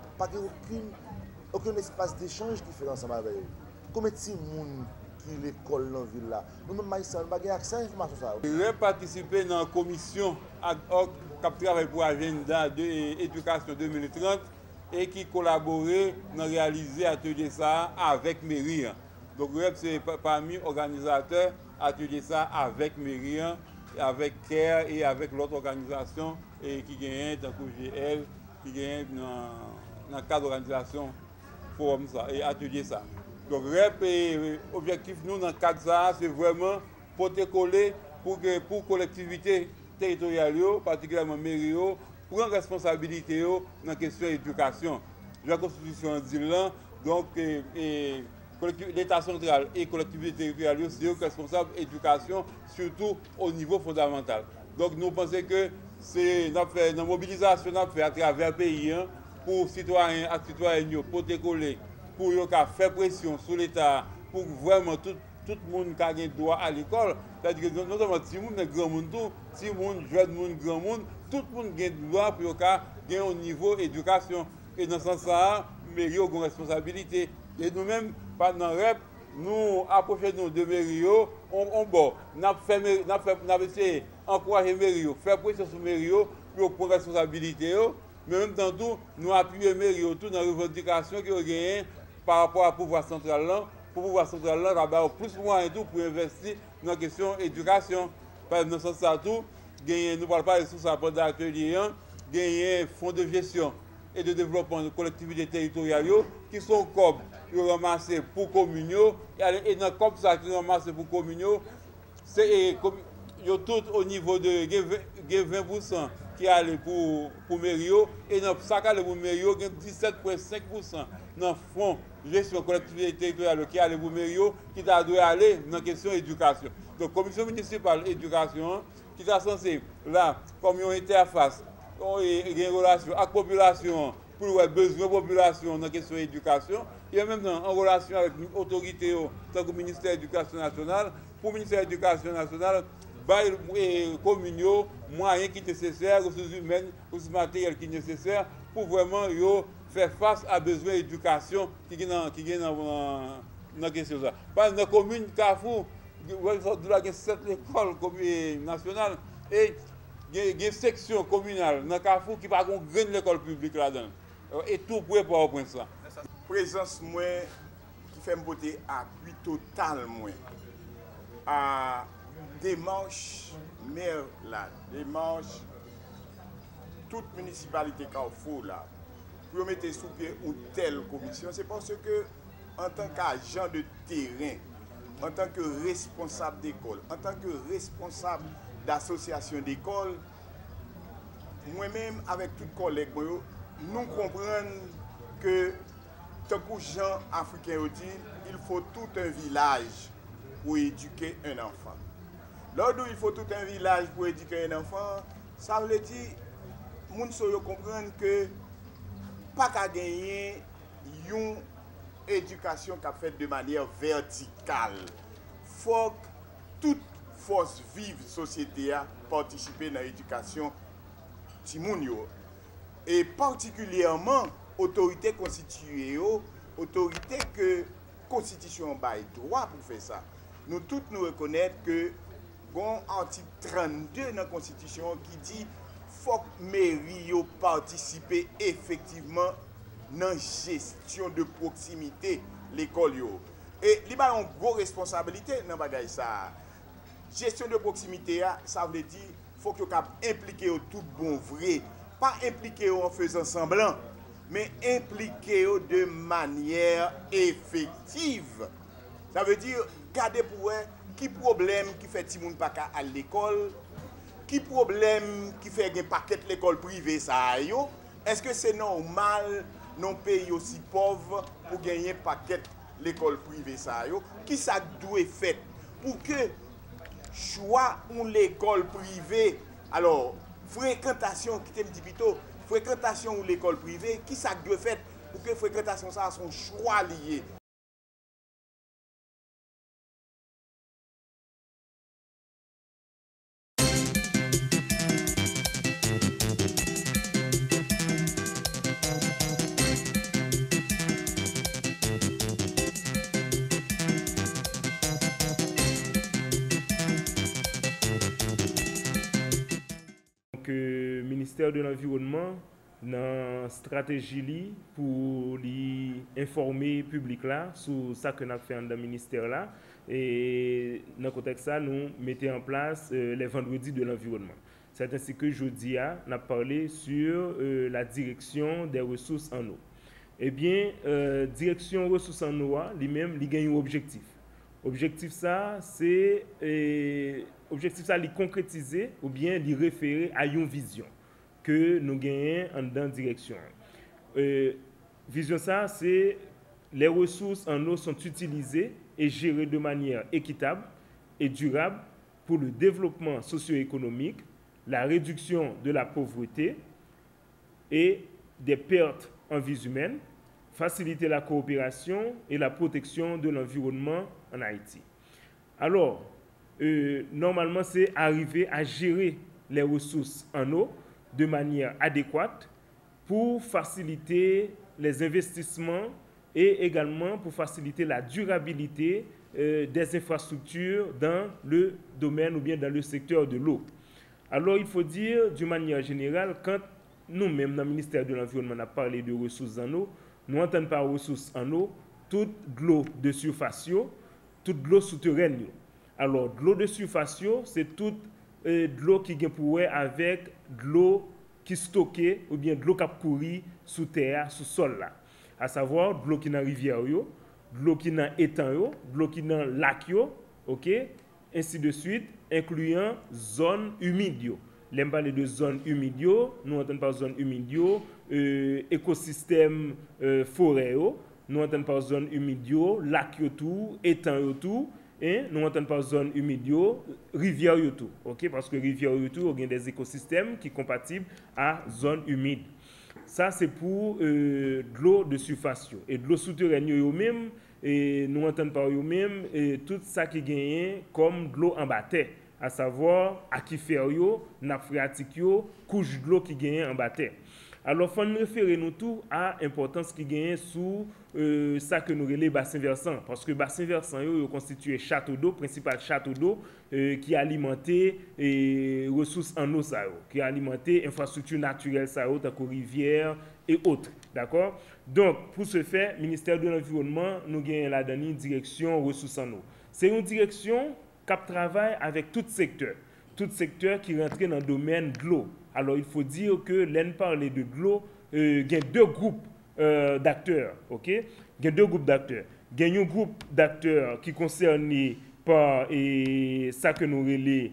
aucun espace d'échange qui fait ensemble avec eux. Combien de monde qui l'école dans la ville là? Nous-mêmes, nous n'avons pas accès à l'information. J'ai participé dans la commission ad hoc qui travaille pour l'agenda de l'éducation 2030 et qui collaborait dans réaliser atelier ça avec mairie. Donc, c'est parmi les organisateurs atelier ça avec mairie, avec CARE et avec l'autre organisation qui gagne dans le GL, qui gagne dans le cadre d'organisation forum ça et atelier ça. Donc, l'objectif nous dans le cadre de ça, c'est vraiment pour te coller pour collectivités territoriales, particulièrement mairie, prendre responsabilité dans la question de l'éducation. La Constitution dit là, donc l'État central et collectivités territoriales sont responsables de l'éducation, surtout au niveau fondamental. Donc nous pensons que c'est une mobilisation qu'on fait à travers le pays pour citoyens et citoyennes, pour décoller, pour faire pression sur l'État, pour vraiment tout le monde qui a un droit à l'école. C'est-à-dire que notamment si le monde est grand monde, si le monde jeune monde, grand monde, tout le monde a un droit pour gagner au niveau éducation. Et dans ce sens-là, mairie a une responsabilité. Et nous-mêmes, pendant REP, nous approchons de mairie, nous avons essayé d'encourager mairie, faire pression sur mairie pour prendre responsabilité. Mais en même temps, nous appuyons mairie tout dans les revendications qu'ils ont gagnées par rapport au pouvoir central. Pour le pouvoir central, il y a plus de moyens pour investir dans la question d'éducation. Par exemple, dans ce sens-là, nous ne parlons pas de sous rapport d'atelier, gagner fonds de gestion et de développement de collectivités territoriales qui sont comme ramassés pour communaux et dans comme ça qui ramassés pour communaux, c'est tout au niveau de 20% qui allait pour Mério et dans ça qui allait pour Mério, 17,5% dans le fonds de gestion de collectivité territoriale qui allait pour Mério qui doit aller dans la question d'éducation. Donc, commission municipale d'éducation qui est censée là, comme une interface, il y a une relation avec la population pour les besoins de la population dans la question d'éducation. Il y a même en relation avec l'autorité, tant que le ministère de l'Éducation nationale, pour le ministère de l'Éducation nationale, les communes, moyens qui sont nécessaires, ressources humaines, ressources matérielles qui sont nécessaires pour vraiment faire face à besoins d'éducation qui sont dans la question. Par exemple, dans la commune de Carrefour, il y a 7 écoles nationales et il y a une section communale dans Carrefour qui n'a pas de l'école publique là-dedans. Et tout pour pouvoir prendre ça. Présence moi qui fait me voter appui total moi à démarche maire là, démarche toute municipalité Carrefour là pour mettre sous pied une telle commission, c'est parce que en tant qu'agent de terrain, en tant que responsable d'école, en tant que responsable d'association d'école, moi-même avec tous les collègues, nous comprenons que tant que les gens africains disent, il faut tout un village pour éduquer un enfant. Lorsqu'il il faut tout un village pour éduquer un enfant, ça veut dire que les gens comprennent que pas qu'à gagner une éducation qui est faite de manière verticale. Il faut que toute force vive de la société participe dans l'éducation de Timounio. Et particulièrement, autorité constituée, autorité que la Constitution a droit pour faire ça. Nous tous nous reconnaissons que l'article 32 dans la Constitution qui dit qu'il faut que les mairies participent effectivement dans la gestion de proximité de l'école. Et il y a une grosse responsabilité dans ça. Gestion de proximité, ça veut dire qu'il faut que vous impliquez tout bon vrai. Pas impliquer en faisant semblant, mais impliquer de manière effective. Ça veut dire, garder pour eux, qui problème qui fait que les gens pas à l'école, qui problème qui fait un paquet de l'école privée, ça est-ce que c'est normal dans un pays aussi pauvre pour gagner un paquet de l'école privée, ça qui ça doit faire pour que choix ou l'école privée, alors fréquentation qui t'aime dit plutôt fréquentation ou l'école privée, qui ça doit faire pour que fréquentation ça a son choix lié. Donc, ministère de l'Environnement, dans stratégie pour informer le public là sur ça que nous avons fait dans le ministère là. Et dans le contexte ça, nous mettons en place les vendredis de l'environnement. C'est ainsi que jeudi, nous avons parlé sur la direction des ressources en eau. Eh bien, direction ressources en eau, lui-même, il gagne un objectif. Objectif ça, c'est concrétiser ou bien lui référer à une vision que nous gagnons dans la direction. Vision ça, c'est les ressources en eau sont utilisées et gérées de manière équitable et durable pour le développement socio-économique, la réduction de la pauvreté et des pertes en vies humaines, faciliter la coopération et la protection de l'environnement en Haïti. Alors, normalement, c'est arriver à gérer les ressources en eau de manière adéquate pour faciliter les investissements et également pour faciliter la durabilité des infrastructures dans le domaine ou bien dans le secteur de l'eau. Alors, il faut dire, d'une manière générale, quand nous-mêmes, dans le ministère de l'Environnement, on a parlé de ressources en eau, nous entendons par ressources en eau toute l'eau de surface, toute l'eau souterraine. Alors, l'eau de surface, c'est toute l'eau qui est pour avec de l'eau qui est stockée ou bien de l'eau qui a couru sous terre, sous sol là. À savoir de l'eau qui est dans la rivière, de l'eau qui est dans l'étang, de l'eau qui est dans le lac, ok, ainsi de suite, incluant zone humide. L'aime parler de zone humide, nous entendons par zone humide, écosystème forêt, nous entendons par zone humide, lac tout, étang tout, et nous entendons par zone humide, rivière tout, ok, parce que rivière tout, il y a des écosystèmes qui sont compatibles à zone humide. Ça, c'est pour de l'eau de surface. Et de l'eau souterraine, même, et nous entendons par eux-mêmes tout ça qui gagne comme de l'eau en bâtiment, à savoir aquifère, nappe phréatique, couche de l'eau qui gagne en bâtiment. Alors, il faut nous référer nous tout à l'importance qui gagne sous ça que nous relèvons bassin versant. Parce que bassin versant constitue château d'eau, principal château d'eau qui alimente ressources en eau, qui alimente infrastructures naturelles, telles que rivières et autres. D'accord? Donc, pour ce faire, le ministère de l'Environnement, nous avons la dernière direction ressources en eau. C'est une direction qui travaille avec tout secteur qui rentre dans le domaine de l'eau. Alors, il faut dire que l'on parle de l'eau, il y a deux groupes d'acteurs. Ok? Il y a deux groupes d'acteurs. Il y a un groupe d'acteurs qui concerne par ça que nous relais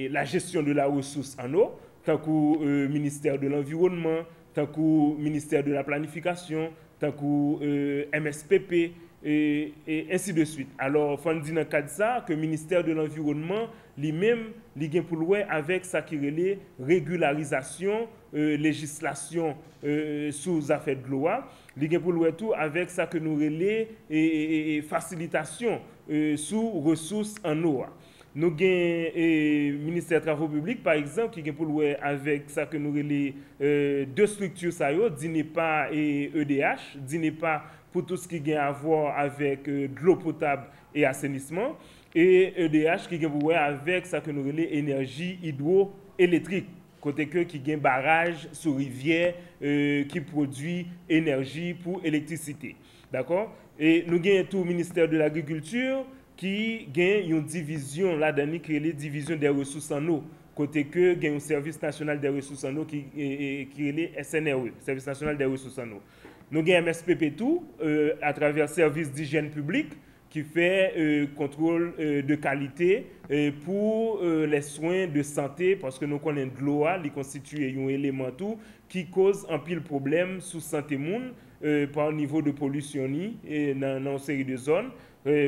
la gestion de la ressource en eau, tant que ministère de l'Environnement, tant que ministère de la Planification, tant que MSPP, et ainsi de suite. Alors, il faut dire dans le cadre de ça que le ministère de l'Environnement, lui-même, il a pour louer avec ça qui relève régularisation, législation sous affaires de loi, il a pour louer tout avec ça que nous relève et facilitation sous ressources en eau. Nous avons le ministère des Travaux publics, par exemple, qui est pour louer avec ça que nous relève deux structures, DINEPA et EDH. DINEPA pour tout ce qui a à voir avec de l'eau potable et assainissement, et EDH qui a à voir avec ça que nous relève énergie hydroélectrique, côté que qui a un barrage sur rivière qui produit énergie pour électricité. D'accord? Et nous avons tout le ministère de l'Agriculture qui a une division là-dedans qui est la division des ressources en eau. Côté que il y a un service national des ressources en eau qui est le SNRE, service national des ressources en eau. Nous avons MSPP tout à travers le service d'hygiène publique qui fait contrôle de qualité pour les soins de santé parce que nous connaissons de l'eau, qui constitue un élément tout qui cause un pile problème sous santé monde par niveau de pollution dans une série de zones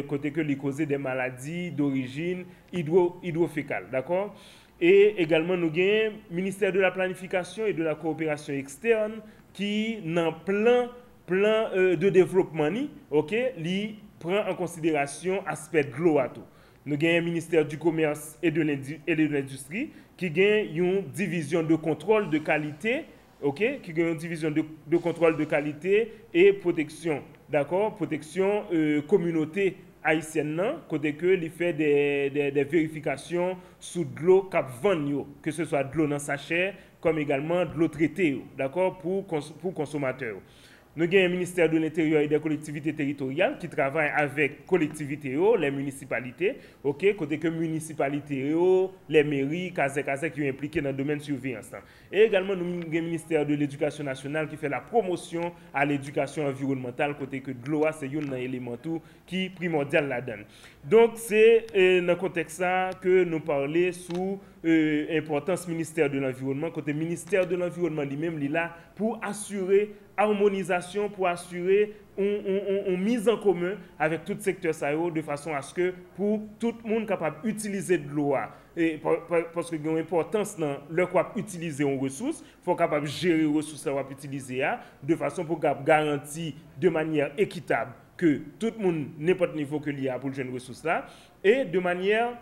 côté que les causer des maladies d'origine hydrofécale, d'accord? Et également nous avons ministère de la Planification et de la Coopération externe qui dans plan de développement OK, li prend en considération aspect de l'eau à tout. Nous avons un ministère du commerce et de l'industrie qui gagne une division de contrôle de qualité, OK, qui gagne une division de contrôle de qualité et protection, d'accord, protection communauté haïtienne, côté que il fait des vérifications sous de l'eau cap vendre, que ce soit de l'eau dans sachet, comme également de l'eau traitée, d'accord, pour consommateurs. Nous avons un ministère de l'Intérieur et des collectivités territoriales qui travaille avec collectivités, les municipalités, ok, côté que municipalités, les mairies, qui sont impliquées dans le domaine de surveillance. Et également, nous avons un ministère de l'Éducation nationale qui fait la promotion à l'éducation environnementale, côté que de l'eau, c'est un élément qui est primordial là-dedans. Donc, c'est dans ce contexte que nous parlons sous l'importance ministère de l'Environnement, côté ministère de l'Environnement lui-même, il est là pour assurer harmonisation, pour assurer une mise en commun avec tout secteur de façon à ce que pour tout le monde capable d'utiliser de l'eau, parce qu'il y a une importance dans le quoi utiliser une ressource, il faut capable de gérer les ressources qu'on va utiliser de façon pour garantir de manière équitable que tout le monde, n'importe niveau que l'IA pour les ressources là, et de manière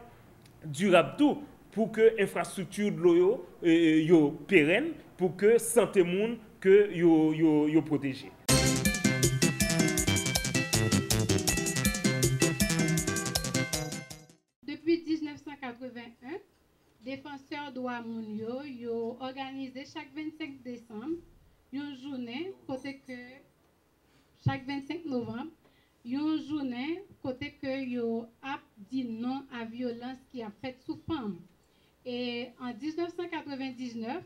durable tout, pour que l'infrastructure de l'eau soit pérenne, pour que santé monde que yo protégé. Depuis 1981, défenseurs droits moun yo organisé chaque 25 décembre une journée côté que chaque 25 novembre une journée côté que yo a dit non à violence qui a fait sous femme. Et en 1999,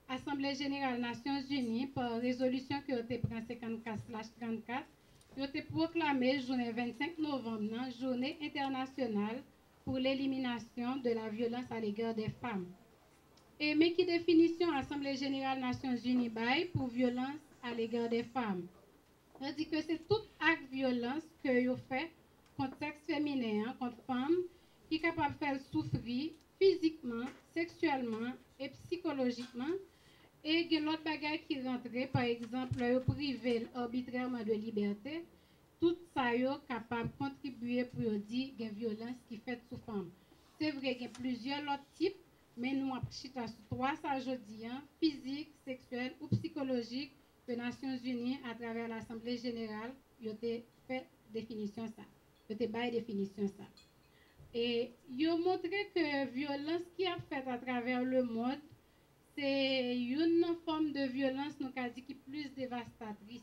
Assemblée générale Nations Unies, par résolution qui a été prise 54/34, a été proclamée journée 25 novembre, journée internationale pour l'élimination de la violence à l'égard des femmes. Et mais qui définition Assemblée générale Nations Unies bail pour violence à l'égard des femmes? On dit que c'est tout acte de violence que vous fait contre sexe féminin, contre femmes, qui est capable de faire souffrir physiquement, sexuellement et psychologiquement. Et il y a l'autre bagage qui rentre, par exemple, privé arbitrairement de liberté, tout ça est capable de contribuer pour dire qu'il y a une violence qui fait sous femme. C'est vrai qu'il y a plusieurs autres types, mais nous avons sur trois, ça je dis, physique, sexuel ou psychologique, que les Nations Unies, à travers l'Assemblée générale, ont fait définition ça. Ils ont fait définition ça. Et ils ont montré que la violence qui a fait à travers le monde, c'est une forme de violence nous a dit qui est plus dévastatrice.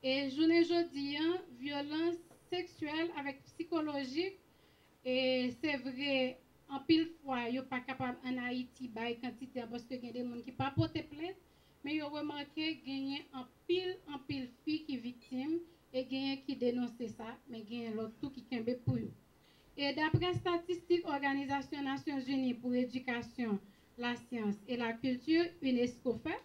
Et je ne dis violence sexuelle avec psychologique, et c'est vrai, en pile fois, ils ne sont pas capables en Haïti de quantité parce qu'il y a des gens qui ne sont pas portés plainte, mais ils ont remarqué qu'il y a en pile filles qui sont victimes et il y a qui dénoncent ça, mais il y a l'autre tout qui est pour eux. Et d'après statistiques Organisation des Nations Unies pour l'éducation, la science et la culture, UNESCO fait,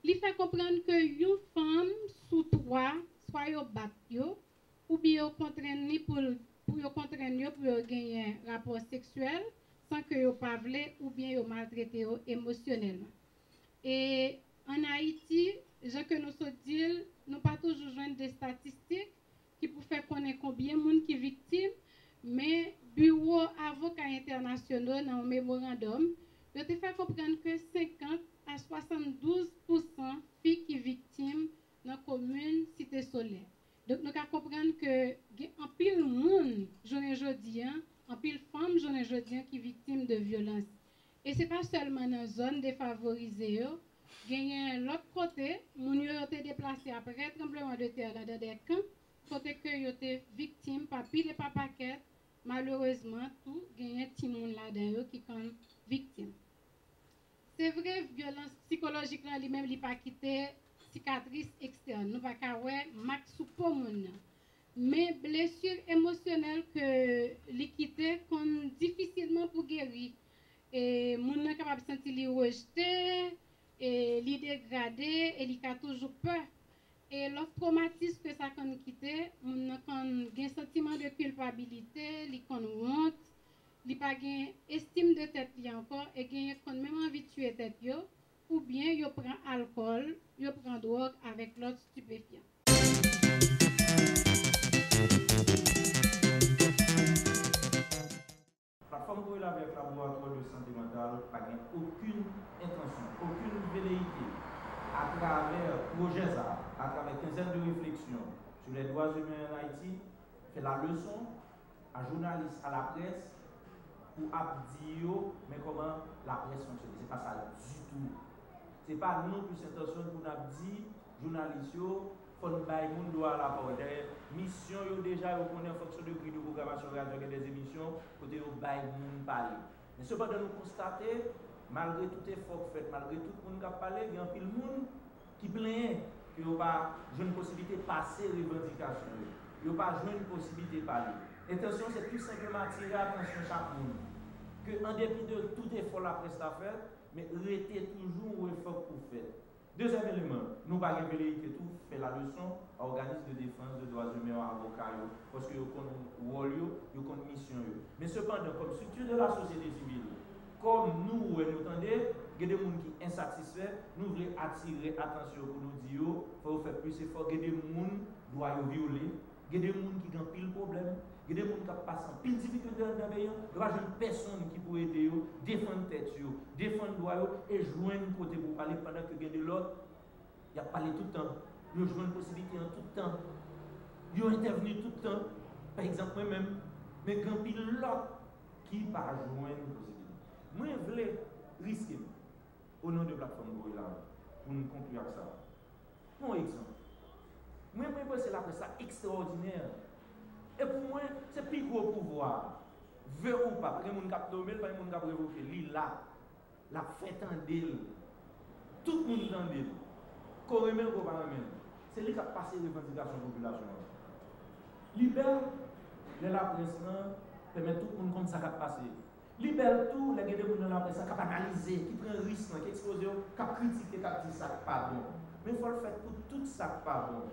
il fait comprendre que une femme sous trois, soit yo bat yo, ou bien yo contraignent pour gagner un rapport sexuel sans que yo pas vle, ou bien yo maltraité émotionnellement. Et en Haïti, gens que nous sommes dit, nous pas toujours joindre des statistiques qui pour faire connaître combien de monde qui victime, mais bureau avocats internationaux dans un mémorandum, ils ont fait comprendre que 50 à 72% filles qui victimes dans la commune Cité Solaire. Donc nous avons comprendre que en pile monde, jeudi, en pile femme, jeudi qui victimes de violence. Et ce n'est pas seulement dans la zone défavorisée, il y a l'autre côté, moun yo été déplacés après tremblement de terre dans des camps, côté que yo été victimes par pile et par paquet. Malheureusement, tout gagne petit monde là-dedans qui sont victimes. C'est vrai, violence psychologique là lui-même il pas quitté cicatrice externe. Nous pas ouais max ou pas moun. Mais blessure émotionnelle que li quitté qu'on difficilement pour guérir. Et moun nan capable sentir li rejeté et li dégradé et li a toujours peur. Et l'autre traumatisme que ça qu'on quitté, on a un sentiment de culpabilité, li qu'on honte, li pas gain estime de tête li encore et gain qu'on même envie de tuer tête yo, ou bien yo prend alcool, yo prend drogue avec l'autre stupéfiant. Plateforme pour avec laboratoire de santé mentale n'a aucune intention, aucune velléité à travers le projet ça, à travers quinzaine de réflexion sur les droits humains en Haïti, fait la leçon à journalistes, à la presse, pour dire mais comment la presse fonctionne. Ce n'est pas ça du tout. Ce n'est pas non plus intention pour nous dire, journalistes, il faut que nous doit la parole. Mission, déjà, on connaît en fonction de prix de programmation radio des émissions, côté au bail moun parler. Mais cependant, nous constatons, malgré tout effort fait, malgré tout le monde qui a parlé, il y a un pile de monde qui plaint qu'il n'y a pas une possibilité de passer revendication. Il n'y a pas une possibilité de parler. L'intention, c'est tout simplement attirer l'attention de chaque monde. Que, en dépit de tout effort la presse a fait, mais restez toujours au effort pour faire. Deuxième élément, nous pas velléité tout fait la leçon à organisme de défense de droits humains à avocats parce que vous connaissez rôle, vous connaissez mission. Mais cependant, comme structure de la société civile, comme nous entendez, il y a des gens qui sont insatisfaits, nous voulons attirer l'attention pour nous dire qu'il faut faire plus d'efforts, il y a des gens qui doivent violer, il y a des gens qui ont pile problème, il y a des gens qui passent pile difficulté dans le pays, il y a une personne qui peut aider, défendre tête, défendre droit et joindre un côté pour parler pendant que il y a de l'autre, il a parlé tout le temps, il a joué une possibilité en tout le temps, il a intervenu tout le temps, par exemple moi-même, mais quand il l'autre qui va joindre une possibilité. Moi, je voulais risquer, au nom de la plateforme Gorilla, pour nous conclure avec ça. Mon exemple. Moi, je pense que la presse extraordinaire. Et pour moi, c'est plus gros pouvoir. Veut ou pas, parce que les gens qui ont nommé, pas les gens qui ont révoqué. Lui, là, la fête en d'elle. Tout le monde en d'elle. Qu'on remet ou pas remet. C'est lui qui a passé les revendications de la population. Libère, la presse, permet tout le monde comme ça qui a passé. Libère tout, les gens dans la presse, qui a analysé, qui prend un risque, qui expose, qui a critiqué, qui a dit ça pas bon. Mais il faut le faire pour tout ça pas bon.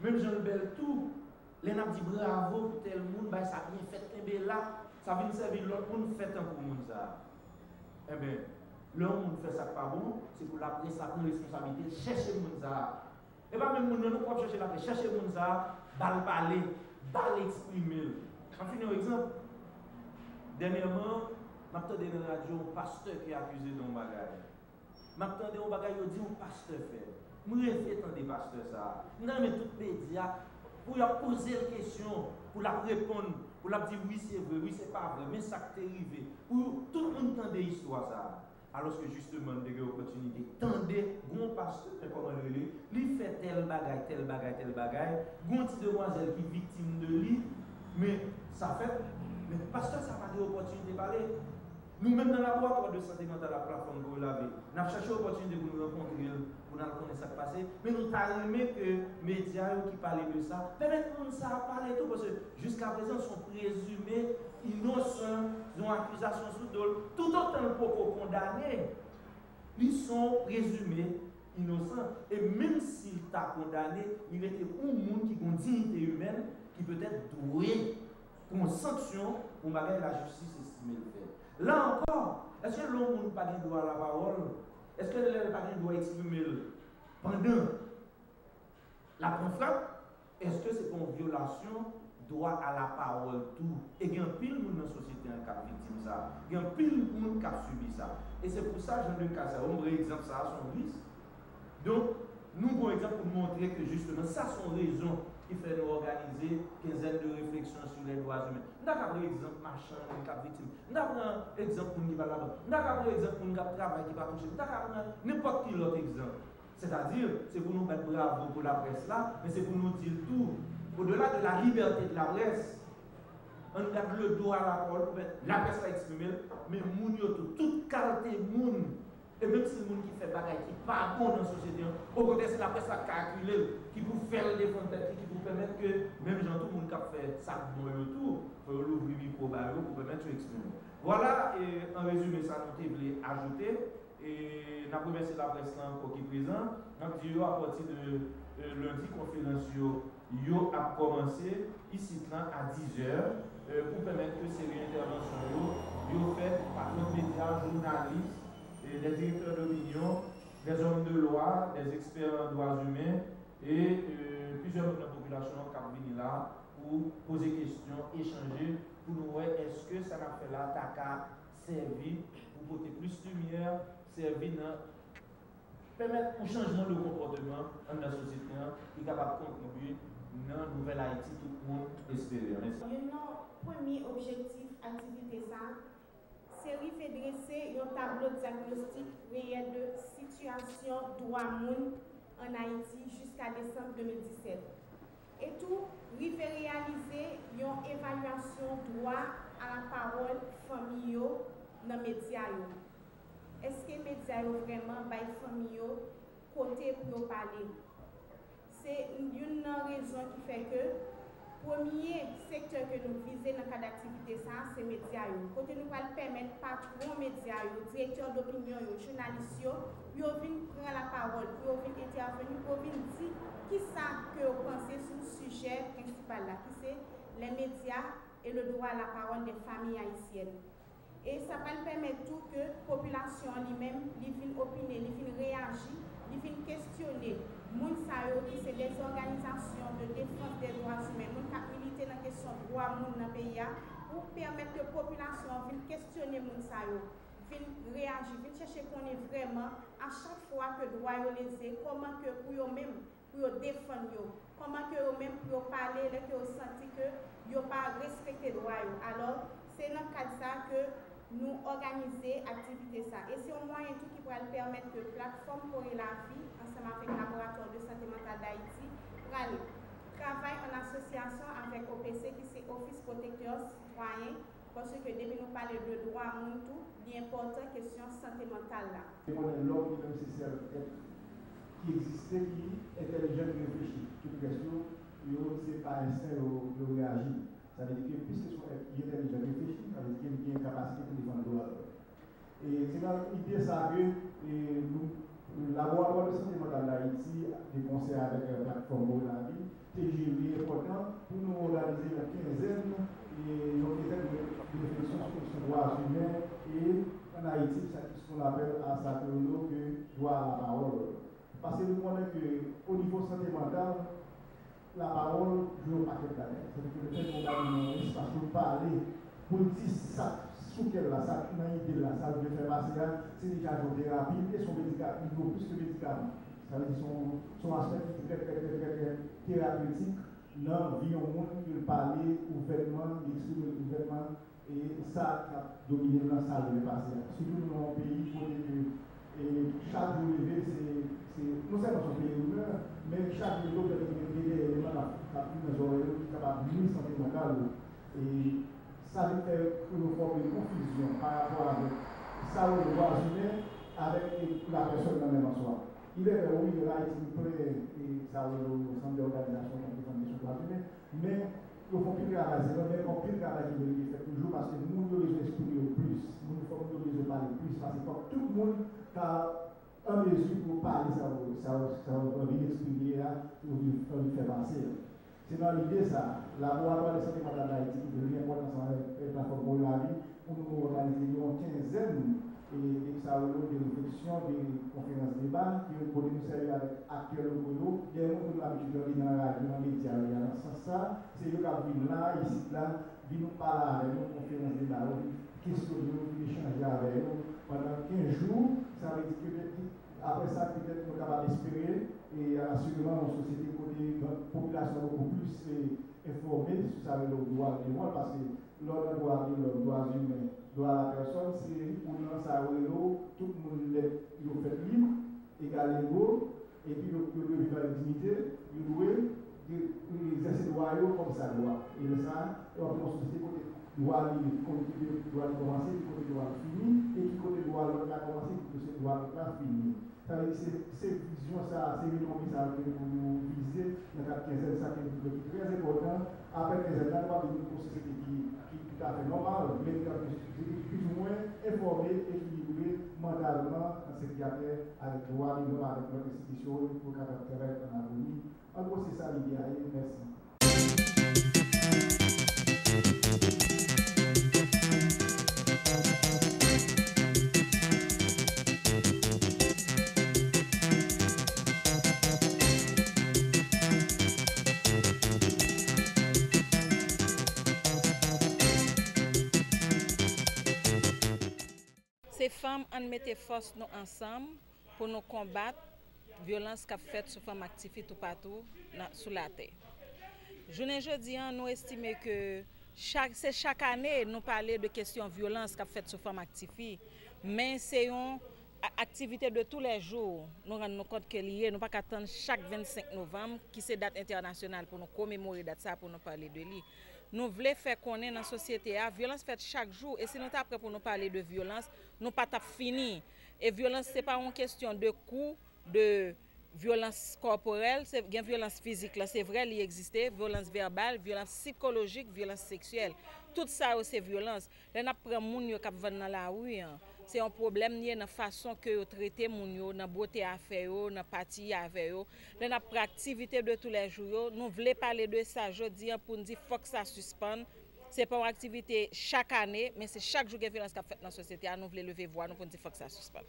Même Jean Libère tout, les gens disent bravo pour tel monde, ça a bien fait, et bien là, ça vient servir l'autre monde, fait un pour monde ça. Eh bien, le monde fait ça pas bon, c'est pour la presse, ça prend responsabilité, chercher le monde ça. Et pas même monde, nous pouvons chercher la presse, chercher le monde ça, balle parler, balle exprimer. On finit un exemple. Dernièrement, m'attendais dans la radio un pasteur qui est accusé d'un bagage. M'attendais un bagage, il dit un pasteur fait. Moi, je fais tant des pasteurs ça. Non, mais tout les médias, pour poser la question, pour la répondre, pour la dire oui, c'est vrai, oui, c'est pas vrai, mais ça t'est arrivé. Pour tout le monde entendre l'histoire ça. Alors que justement, des opportunités, tendez, grand pasteur, comment lui fait tel bagaille, tel bagaille, tel bagaille, grand petite demoiselle qui est victime de lui, mais ça fait. Mais pasteur, ça n'a pas d'opportunité de parler. Nous-mêmes, dans la laboratoire de santé mentale, la plateforme pour laver, nous avons cherché l'opportunité pour nous rencontrer, pour nous connaître ce qui s'est passé. Mais nous avons aimé que les médias qui parlaient de ça, permettent de ça à parler tout, parce que jusqu'à présent, ils sont présumés innocents, ils ont accusation sous dol. Tout autant pour condamner, ils sont présumés innocents. Et même s'ils t'a condamné, il était un monde qui a une dignité humaine, qui peut être doué pour une sanction pour malgré la justice estimée le faire. Là encore, est-ce que l'homme n'a pas droit à la parole? Est-ce que l'homme n'a pas droit à exprimer pendant la conférence? Est-ce que c'est une violation droit à la parole tout? Et il y a un pile de monde dans la société qui a victime ça. Il y a un pile de monde qui a subi ça. Et c'est pour ça que je ne cas ça. On prend exemple ça à son risque. Donc, nous prenons exemple pour montrer que justement, ça sont raisons qui fait nous organiser une quinzaine de réflexions sur les droits humains. Nous avons pris exemple machin, qui est victime. Nous avons pris exemple pour qui va là-bas. Nous avons pris exemple pour qui travail qui va toucher. Nous avons pris n'importe quel autre exemple. C'est-à-dire, c'est pour nous mettre bravo pour la presse là, mais c'est pour nous dire tout. Au-delà de la liberté de la presse, on a le droit à la parole, la presse va exprimer, mais moun yo toute qualité moun. Et même si le monde qui fait bagaille qui n'est pas bon dans la société, au contraire, c'est la presse à calculer, qui peut faire des fontaines, qui peut permettre que même gens, tout le monde qui a fait ça bon et tout, pour l'ouvrir le micro pour permettre de s'exprimer. Voilà, et en résumé, ça nous voulait ajouter. Et nous remercions la presse encore qui est présente. Donc, à partir de lundi, conférence a commencé ici à 10h pour permettre que ces interventions soient faites par nos médias, journalistes, des directeurs d'opinion, des hommes de loi, des experts en droits humains et plusieurs de la population qui ont venu là pour poser des questions, échanger, pour nous voir est-ce que ça n'a fait là, TACA servi pour porter plus de lumière, servi dans permettre un changement de comportement dans la société qui est capable de contribuer dans la nouvelle Haïti tout le monde espère. Le premier objectif activité ça, c'est de dresser un tableau diagnostic réel de situation droit moun en Haïti jusqu'à décembre 2017. Et tout, réaliser une évaluation droit à la parole famille dans les médias. Est-ce que les médias vraiment bail famille côté pour parler? C'est une raison qui fait que le premier secteur que nous visons dans le cadre d'activité, c'est les médias. Côté nous va permettre patrons médias, directeurs d'opinion, journalistes, pour venir prendre la parole, pour venir intervenir, pour venir dire qui ça que vous pensez sur le sujet principal là, qui c'est les médias et le droit à la parole des familles haïtiennes. Et ça va permettre tout que la population elle-même, lui vienne opiner, lui vienne réagir, lui vienne questionner. Moun sa yo qui c'est des organisations de défense des droits humains, moun qui militer dans la question de droit moun dans le pays pour permettre que la population vienne questionner moun sa yo, vienne réagir, vienne chercher qu'on est vraiment à chaque fois que droit yo lésé, comment que pour eux même pour défendre yo, comment que eux même pour parler là que vous senti que yo pas respecter droit yo. Alors c'est dans le cadre de ça que nous organiser activité ça. Et c'est un moyen tout qui pourrait permettre que la plateforme pour la vie, ensemble avec le laboratoire de santé mentale d'Haïti, travaille en association avec OPC, qui c'est Office Protecteur Citoyen, parce que depuis nous parlons de droit à monde tout, l'important question santé mentale là. L'homme nécessaire qui existait, qui est intelligent, qui réfléchit. Toute question, c'est pas instinct de réagir. Ça veut dire que puisque il est intelligent, réfléchi, ça veut dire qu'il a une capacité de défendre le droit. Et c'est dans l'idée ça que le laboratoire de santé mentale d'Haïti, des conseils avec la plateforme de la vie, TGV important pour nous organiser la quinzaine et une quinzaine de réflexions sur les droits humains et en Haïti, c'est ce qu'on appelle à sa théologie droit à la parole. Parce que nous connaissons qu'au niveau santé mentale, la parole joue un paquet d'années. C'est-à-dire que le fait qu'on a un espace pour parler, pour dire ça, sous quelle la salle, une idée de la salle, de faire passer là, c'est déjà une thérapie et son médicament, il vaut plus que médicament. Ça veut dire son aspect très thérapeutique dans la vie au monde, il parlait ouvertement, il exprime ouvertement, et ça a dominé dans la salle de passer. Surtout dans un pays où chaque jour levé, c'est non seulement son pays humain, mais chaque jour il y a des éléments qui capable de nuire santé mentale. Et ça veut faire une forme de confusion par rapport avec ça au droit humain avec la personne même en soi. Il est vrai, oui, là, il plaît, et ça au centre d'organisation qui défend les droits humains, mais il faut plus travailler, c'est le même plus travail qui veut faire toujours parce que nous devons exprimer plus, nous devons parler plus, parce que tout le monde a un mesure pour parler, ça va bien exprimer là, pour lui faire passer. C'est dans l'idée ça, la laboratoire de santé mentale d'Haïti qui devient important avec la plateforme pour la vie, pour nous organiser une quinzaine et ça a des réflexions, des conférences débats qui vont nous servir avec acteurs locaux. Il y a beaucoup d'habitude de dans la radio, dans les médias, dans ce sens-là, c'est eux qui viennent là, ici, là, viennent nous parler avec nous, conférences débats, questionner, échanger avec nous pendant 15 jours. Ça veut dire que après ça, peut-être nous sommes capables d'espérer et assurément, une société côté une population beaucoup plus informée sur ça, le droit du monde, parce que l'ordre droit humain, droit à la personne, c'est pour nous, ça tout le monde est fait libre, égal égaux, et puis le vivre avec dignité, il doit exercer le droit comme ça doit. Et ça, on a une société côté droit commencer, côté droit fini, et qui côté droit commencer, côté droit fini. Ça veut dire que ces visions, ces économies, ça que nous viser dans la quinzaine, ça qui est très important. Après 15 ans, on va devenir une société qui est tout à fait normale, mais plus ou moins informée, équilibrée mentalement, dans ce qui a fait avec le droit, avec notre institution, pour caractère en harmonie. En gros, c'est ça l'idée. Merci. Ces femmes en mettent force nous ensemble pour nous combattre la violence qu'a faite sur les femmes actives tout partout sur la terre. jeudi, nous estimons que chaque année, nous parlons de questions de violence qu'a fait sous forme active, mais c'est une activité de tous les jours. Nous rendons compte que lié, nous pas attendre chaque 25 novembre, qui c'est date internationale pour nous commémorer date ça pour nous parler de lui. Nous voulons faire connaître dans la société la violence faite chaque jour. Et si nous sommes prêts pour nous parler de violence, nous pas fini. Et violence, ce n'est pas une question de coup, de violence corporelle, c'est une violence physique, là, c'est vrai, il existe, violence verbale, violence psychologique, violence sexuelle. Tout ça, c'est violence. Là, nous prenons les gens qui vont dans la rue. C'est un problème dans la façon que vous traitez les gens, dans la beauté à faire, dans la partie à faire. Là, nous prenons l'activité de tous les jours. Nous voulons parler de ça aujourd'hui pour nous dire qu'il faut que ça suspende. Ce n'est pas une activité chaque année, mais c'est chaque jour qu'il y a violence qui est faite dans la société. Nous voulons lever voix, nous pour dire qu'il faut que ça suspende.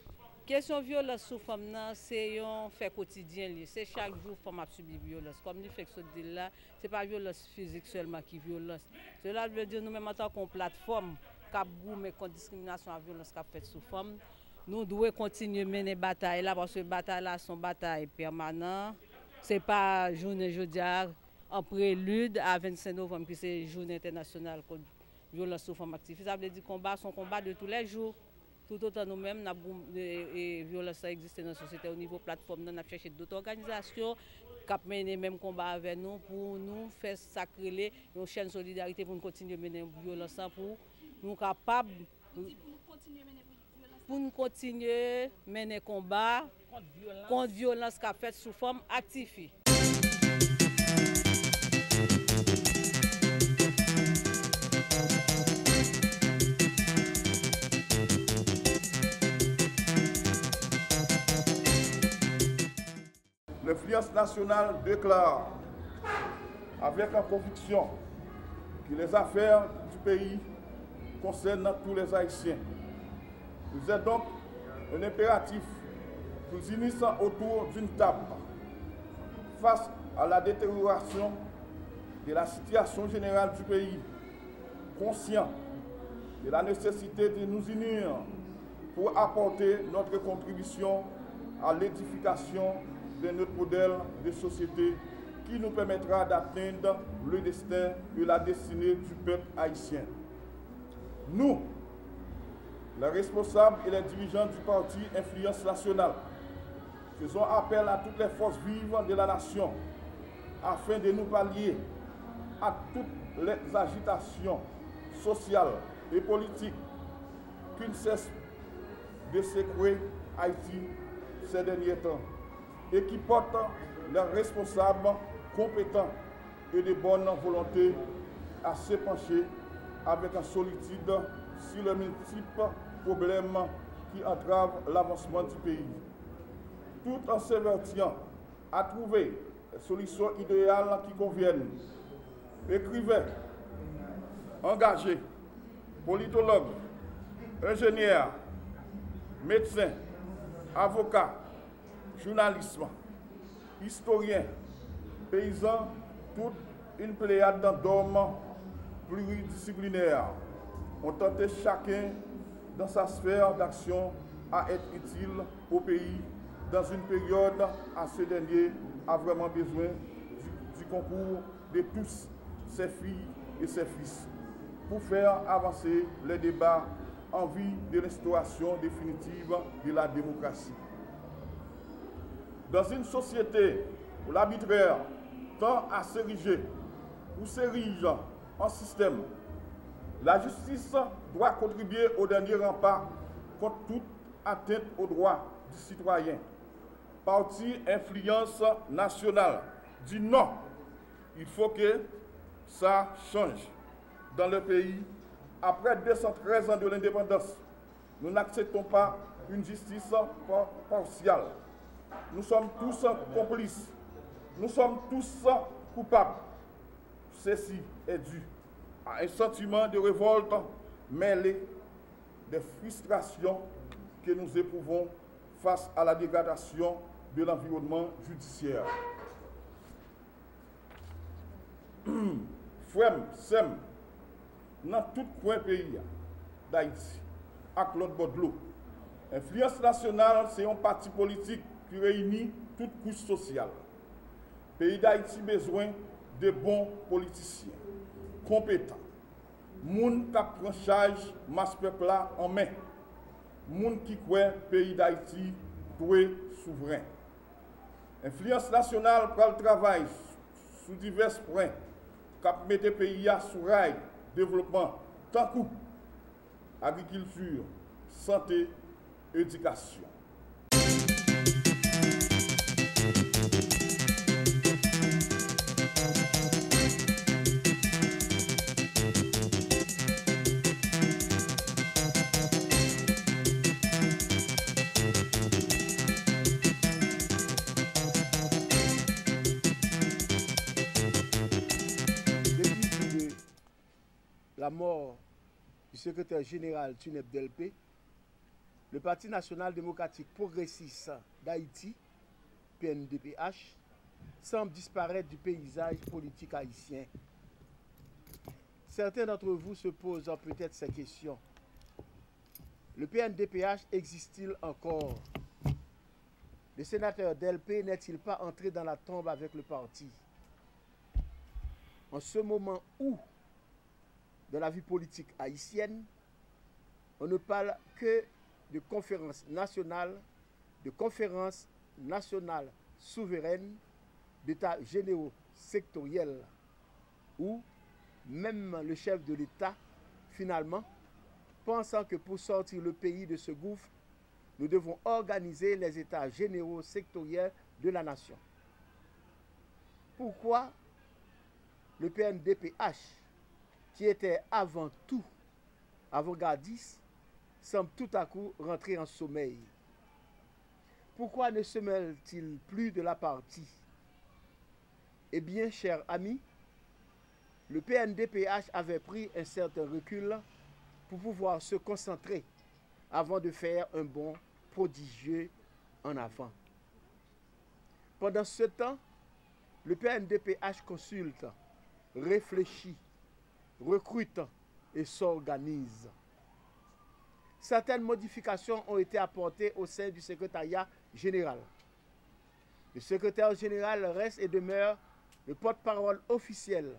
Question violence sous femme, c'est un fait quotidien. C'est chaque jour que femme a subi violence. Comme nous faisons ce là, ce n'est pas violence physique seulement qui est violence. Cela veut dire nous-mêmes en tant qu'une plateforme qui a goûté contre discrimination et violence qui a fait sous femme, nous devons continuer à mener bataille là parce que bataille là sont bataille permanente. Ce n'est pas journée jeudi en prélude à 25 novembre qui c'est journée internationale contre violence sous femme active. Ça veut dire combat son combat de tous les jours. Tout autant nous-mêmes, la violence existe dans la société au niveau plateforme. Nous avons cherché d'autres organisations qui ont mené le même combat avec nous pour nous faire sacrer une chaîne de solidarité pour nous continuer à mener la violence, pour nous capables pour nous continuer à mener le combat contre violence qui a fait sous forme active. L'influence nationale déclare avec conviction que les affaires du pays concernent tous les Haïtiens. Il est donc un impératif qu'ils unissent autour d'une table face à la détérioration de la situation générale du pays, conscient de la nécessité de nous unir pour apporter notre contribution à l'édification de notre modèle de société qui nous permettra d'atteindre le destin et la destinée du peuple haïtien. Nous, les responsables et les dirigeants du parti Influence Nationale, faisons appel à toutes les forces vives de la nation afin de nous pallier à toutes les agitations sociales et politiques qui ne cessent de secouer Haïti ces derniers temps et qui portent les responsables compétents et de bonne volonté à se pencher avec un solitude sur les multiples problèmes qui entravent l'avancement du pays. Tout en s'évertuant à trouver des solutions idéales qui conviennent. Écrivains, engagés, politologues, ingénieurs, médecins, avocats, journalistes, historiens, paysans, toute une pléiade d'hommes pluridisciplinaires ont tenté chacun dans sa sphère d'action à être utile au pays dans une période à ce dernier a vraiment besoin du concours de tous ses filles et ses fils pour faire avancer les débats en vue de l'instauration définitive de la démocratie. Dans une société où l'arbitraire tend à s'ériger ou s'érige en système, la justice doit contribuer au dernier rempart contre toute atteinte aux droits du citoyen. Parti Influence Nationale dit non, il faut que ça change. Dans le pays, après 213 ans de l'indépendance, nous n'acceptons pas une justice partiale. Nous sommes tous complices. Nous sommes tous coupables. Ceci est dû à un sentiment de révolte mêlé des frustrations que nous éprouvons face à la dégradation de l'environnement judiciaire. Frem, Sem, dans tout coin pays d'Haïti, avec l'autre bord de l'eau. Influence Nationale, c'est un parti politique qui réunit toutes couches sociales. Le pays d'Haïti a besoin de bons politiciens, compétents, moun qui prend charge masse peuple là en main, moun qui croit pays d'Haïti doit souverain. Influence nationale pour le travail sous divers points, qui mettre le pays sous rail, développement, tant que agriculture, santé, éducation. La mort du secrétaire général Tuneb Delpé, le Parti national démocratique progressiste d'Haïti, PNDPH, semble disparaître du paysage politique haïtien. Certains d'entre vous se posent peut-être ces questions. Le PNDPH existe-t-il encore? Le sénateur Delpé n'est-il pas entré dans la tombe avec le parti? En ce moment où, dans la vie politique haïtienne, on ne parle que de conférences nationales souveraines, d'états généraux sectoriels, où même le chef de l'État, finalement, pensant que pour sortir le pays de ce gouffre, nous devons organiser les états généraux sectoriels de la nation. Pourquoi le PNDPH, qui était avant tout avant-gardiste, semble tout à coup rentrer en sommeil? Pourquoi ne se mêle-t-il plus de la partie? Eh bien, chers amis, le PNDPH avait pris un certain recul pour pouvoir se concentrer avant de faire un bond prodigieux en avant. Pendant ce temps, le PNDPH consulte, réfléchit, recrute et s'organise. Certaines modifications ont été apportées au sein du secrétariat général. Le secrétaire général reste et demeure le porte-parole officiel,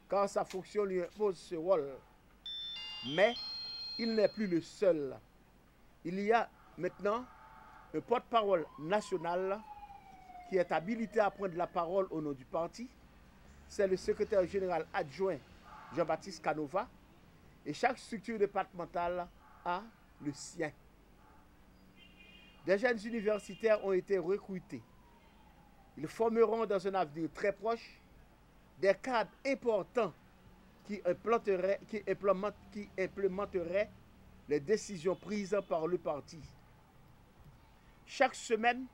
car sa fonction lui impose ce rôle. Mais il n'est plus le seul. Il y a maintenant un porte-parole national qui est habilité à prendre la parole au nom du parti. C'est le secrétaire général adjoint Jean-Baptiste Canova, et chaque structure départementale a le sien. Des jeunes universitaires ont été recrutés. Ils formeront dans un avenir très proche des cadres importants qui implémenteraient les décisions prises par le parti. Chaque semaine,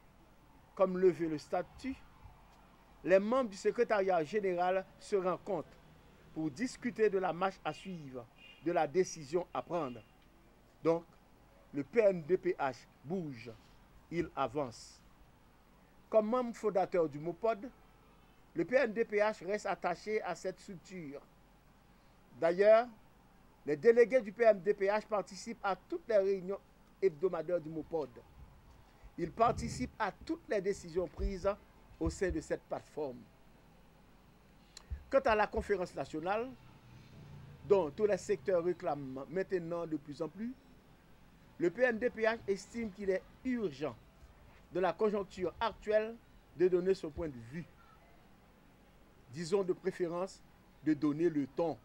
comme le veut le statut, les membres du secrétariat général se rencontrent pour discuter de la marche à suivre, de la décision à prendre. Donc, le PNDPH bouge, il avance. Comme membre fondateur du MOPOD, le PNDPH reste attaché à cette structure. D'ailleurs, les délégués du PNDPH participent à toutes les réunions hebdomadaires du MOPOD. Ils participent à toutes les décisions prises au sein de cette plateforme. Quant à la conférence nationale, dont tous les secteurs réclament maintenant de plus en plus, le PNDPH estime qu'il est urgent, de la conjoncture actuelle, de donner son point de vue. Disons de préférence de donner le ton.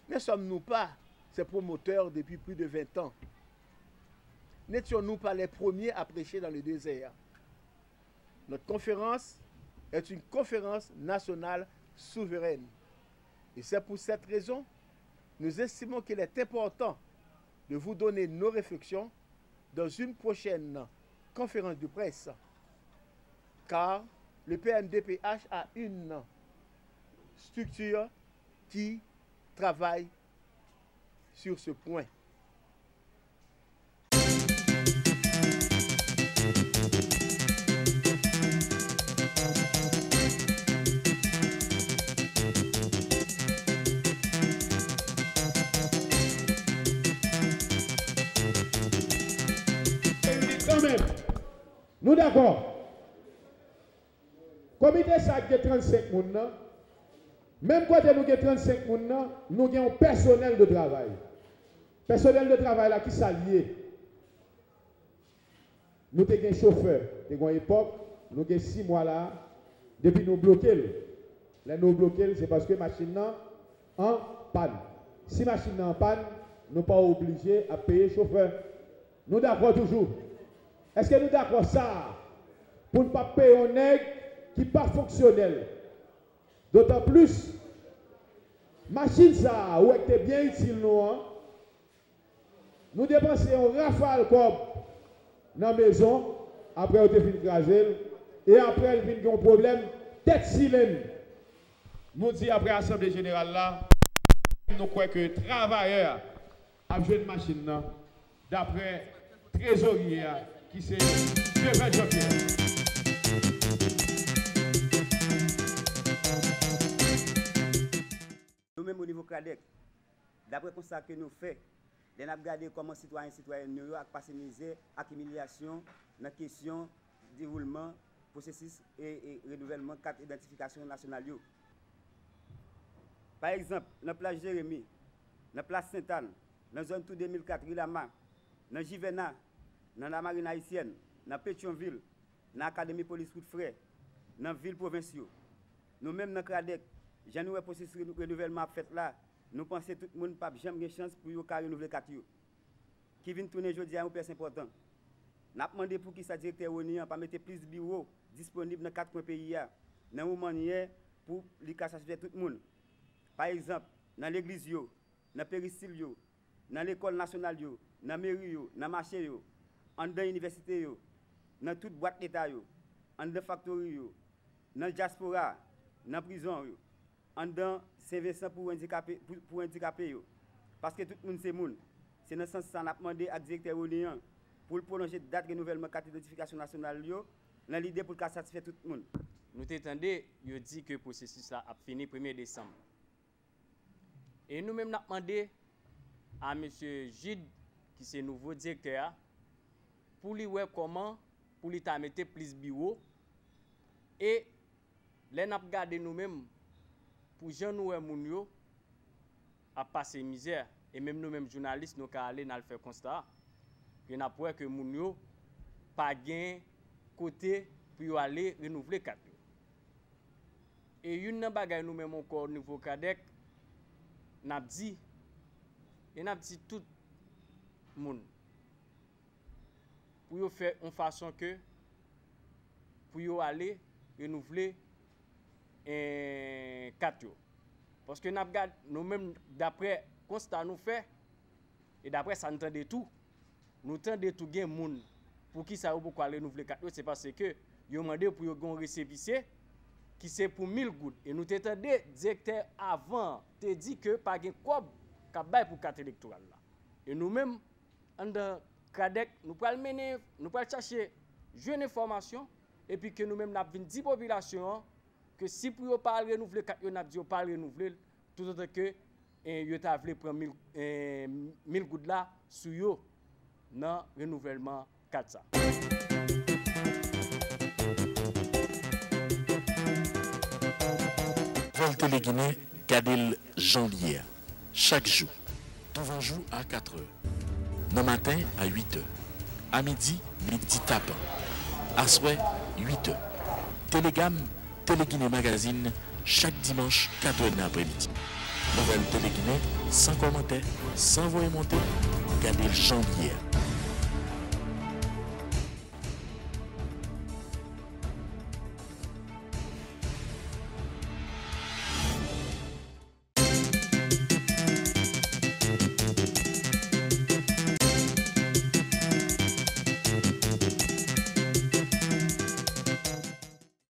Ne sommes-nous pas ces promoteurs depuis plus de 20 ans? N'étions-nous pas les premiers à prêcher dans le désert? Notre conférence est une conférence nationale souveraine. Et c'est pour cette raison, nous estimons qu'il est important de vous donner nos réflexions dans une prochaine conférence de presse. Car le PNDPH a une structure qui travaille sur ce point. Nous d'accord. Comité sac de 35 personnes, Même quand nous avons 35 personnes, nous avons un personnel de travail. Personnel de travail là qui s'allie. Nous avons un chauffeur. Nous avons une époque, nous avons 6 mois là, depuis nous bloquer. Là, nous bloquer, c'est parce que la machine est en panne. Si la machine est en panne, nous ne sommes pas obligés à payer le chauffeur. Nous d'accord toujours. Est-ce que nous d'accord ça pour ne pas payer un nègre qui n'est pas fonctionnel? D'autant plus, machine ça, où est bien utile nous, hein? Nous dépensons un rafale comme dans la maison, après on te fin craser, et après il vient un problème tête silène. Nous disons après l'Assemblée générale là, nous croyons que travailleurs a joué une machine là, d'après trésorier qui c'est Jean Jean-Pierre. Nous-mêmes au niveau CRADEC, d'après le constat que nous faisons, nous avons regardé comment les citoyens nous ont passé misère, accumulation, dans la question déroulement, processus et renouvellement carte d'identification nationale. Par exemple, dans la place Jérémy, dans la place Sainte-Anne, dans la zone tout 2004, Rilama, dans Jivena, dans la marine haïtienne, dans Pétionville, dans l'Académie police route frais, dans la ville provinciale. Nous-mêmes dans CRADEC, j'ai nous processus de renouvellement fait là. Nous pensons que tout le monde n'a jamais de chance pour renouveler 4 jours. Qui vient tourner aujourd'hui à un place important. Nous avons demandé pour qui ça directeur ONU pas mettre plus de bureaux disponibles dans 4 pays. Dans un moment pour les satisfaire tout le monde. Par exemple, dans l'église, dans le péristyle, dans l'école nationale, dans la mairie, dans le marché, dans l'université, dans toute boîte d'État, dans la factory, dans la diaspora, dans la prison, dans Saint-Vincent pour handicapés. Parce que tout le monde c'est monde. C'est dans ce sens que nous avons demandé à directeur ONU pour prolonger la date de renouvellement carte d'identification nationale dans l'idée pour satisfaire tout le monde. Nous t'entendons, il dit que le processus a fini le 1er décembre. Et nous-mêmes nous avons demandé à M. Gide, qui est le nouveau directeur, pour lui voir comment, pour lui mettre plus de bureaux. Et nous avons regardé nous-mêmes, pour gens nous et à passer misère. Et même nous-mêmes journalistes, nous allons aller dans le faire constat. Et nous avons que Mounio pas gain côté pour aller renouveler 4 jours. Et une bagaille nous-mêmes encore au niveau CRADEC, nous avons dit, et nous avons dit tout le monde, pour faire une façon que, pour aller renouveler 4 jours. Parce que nous-mêmes, d'après le constat nous fait, et d'après ça nous entendons tout, nous entendons tout gain monde pour qui ça va beaucoup aller renouveler 4 jours, c'est parce que nous demandé pour un récépissé qui c'est pour 1000 gouttes. Et nous entendons directeur avant, te dit que pas de quoi pour carte électorale là. Et nous-mêmes, en CRADEC, nous pouvons mener, nous pouvons chercher une information, et puis que nous-mêmes, nous avons dit population que si pour ne pas renouveler 4 jours, nous avons dit pas renouveler, tout autant que vous avez prendre 1000 gouttes là sur eux dans le renouvellement 400. Vol Téléguinée, Cadel Janvier. Chaque jour, devant jour à 4h. Le matin à 8h. À midi, midi tapant. À soir, 8h. Télégamme, Téléguinée Magazine, chaque dimanche, 4h de l'après-midi. Nouvelle Téléguinée, sans commentaire, sans voix monter, Cadel Janvier.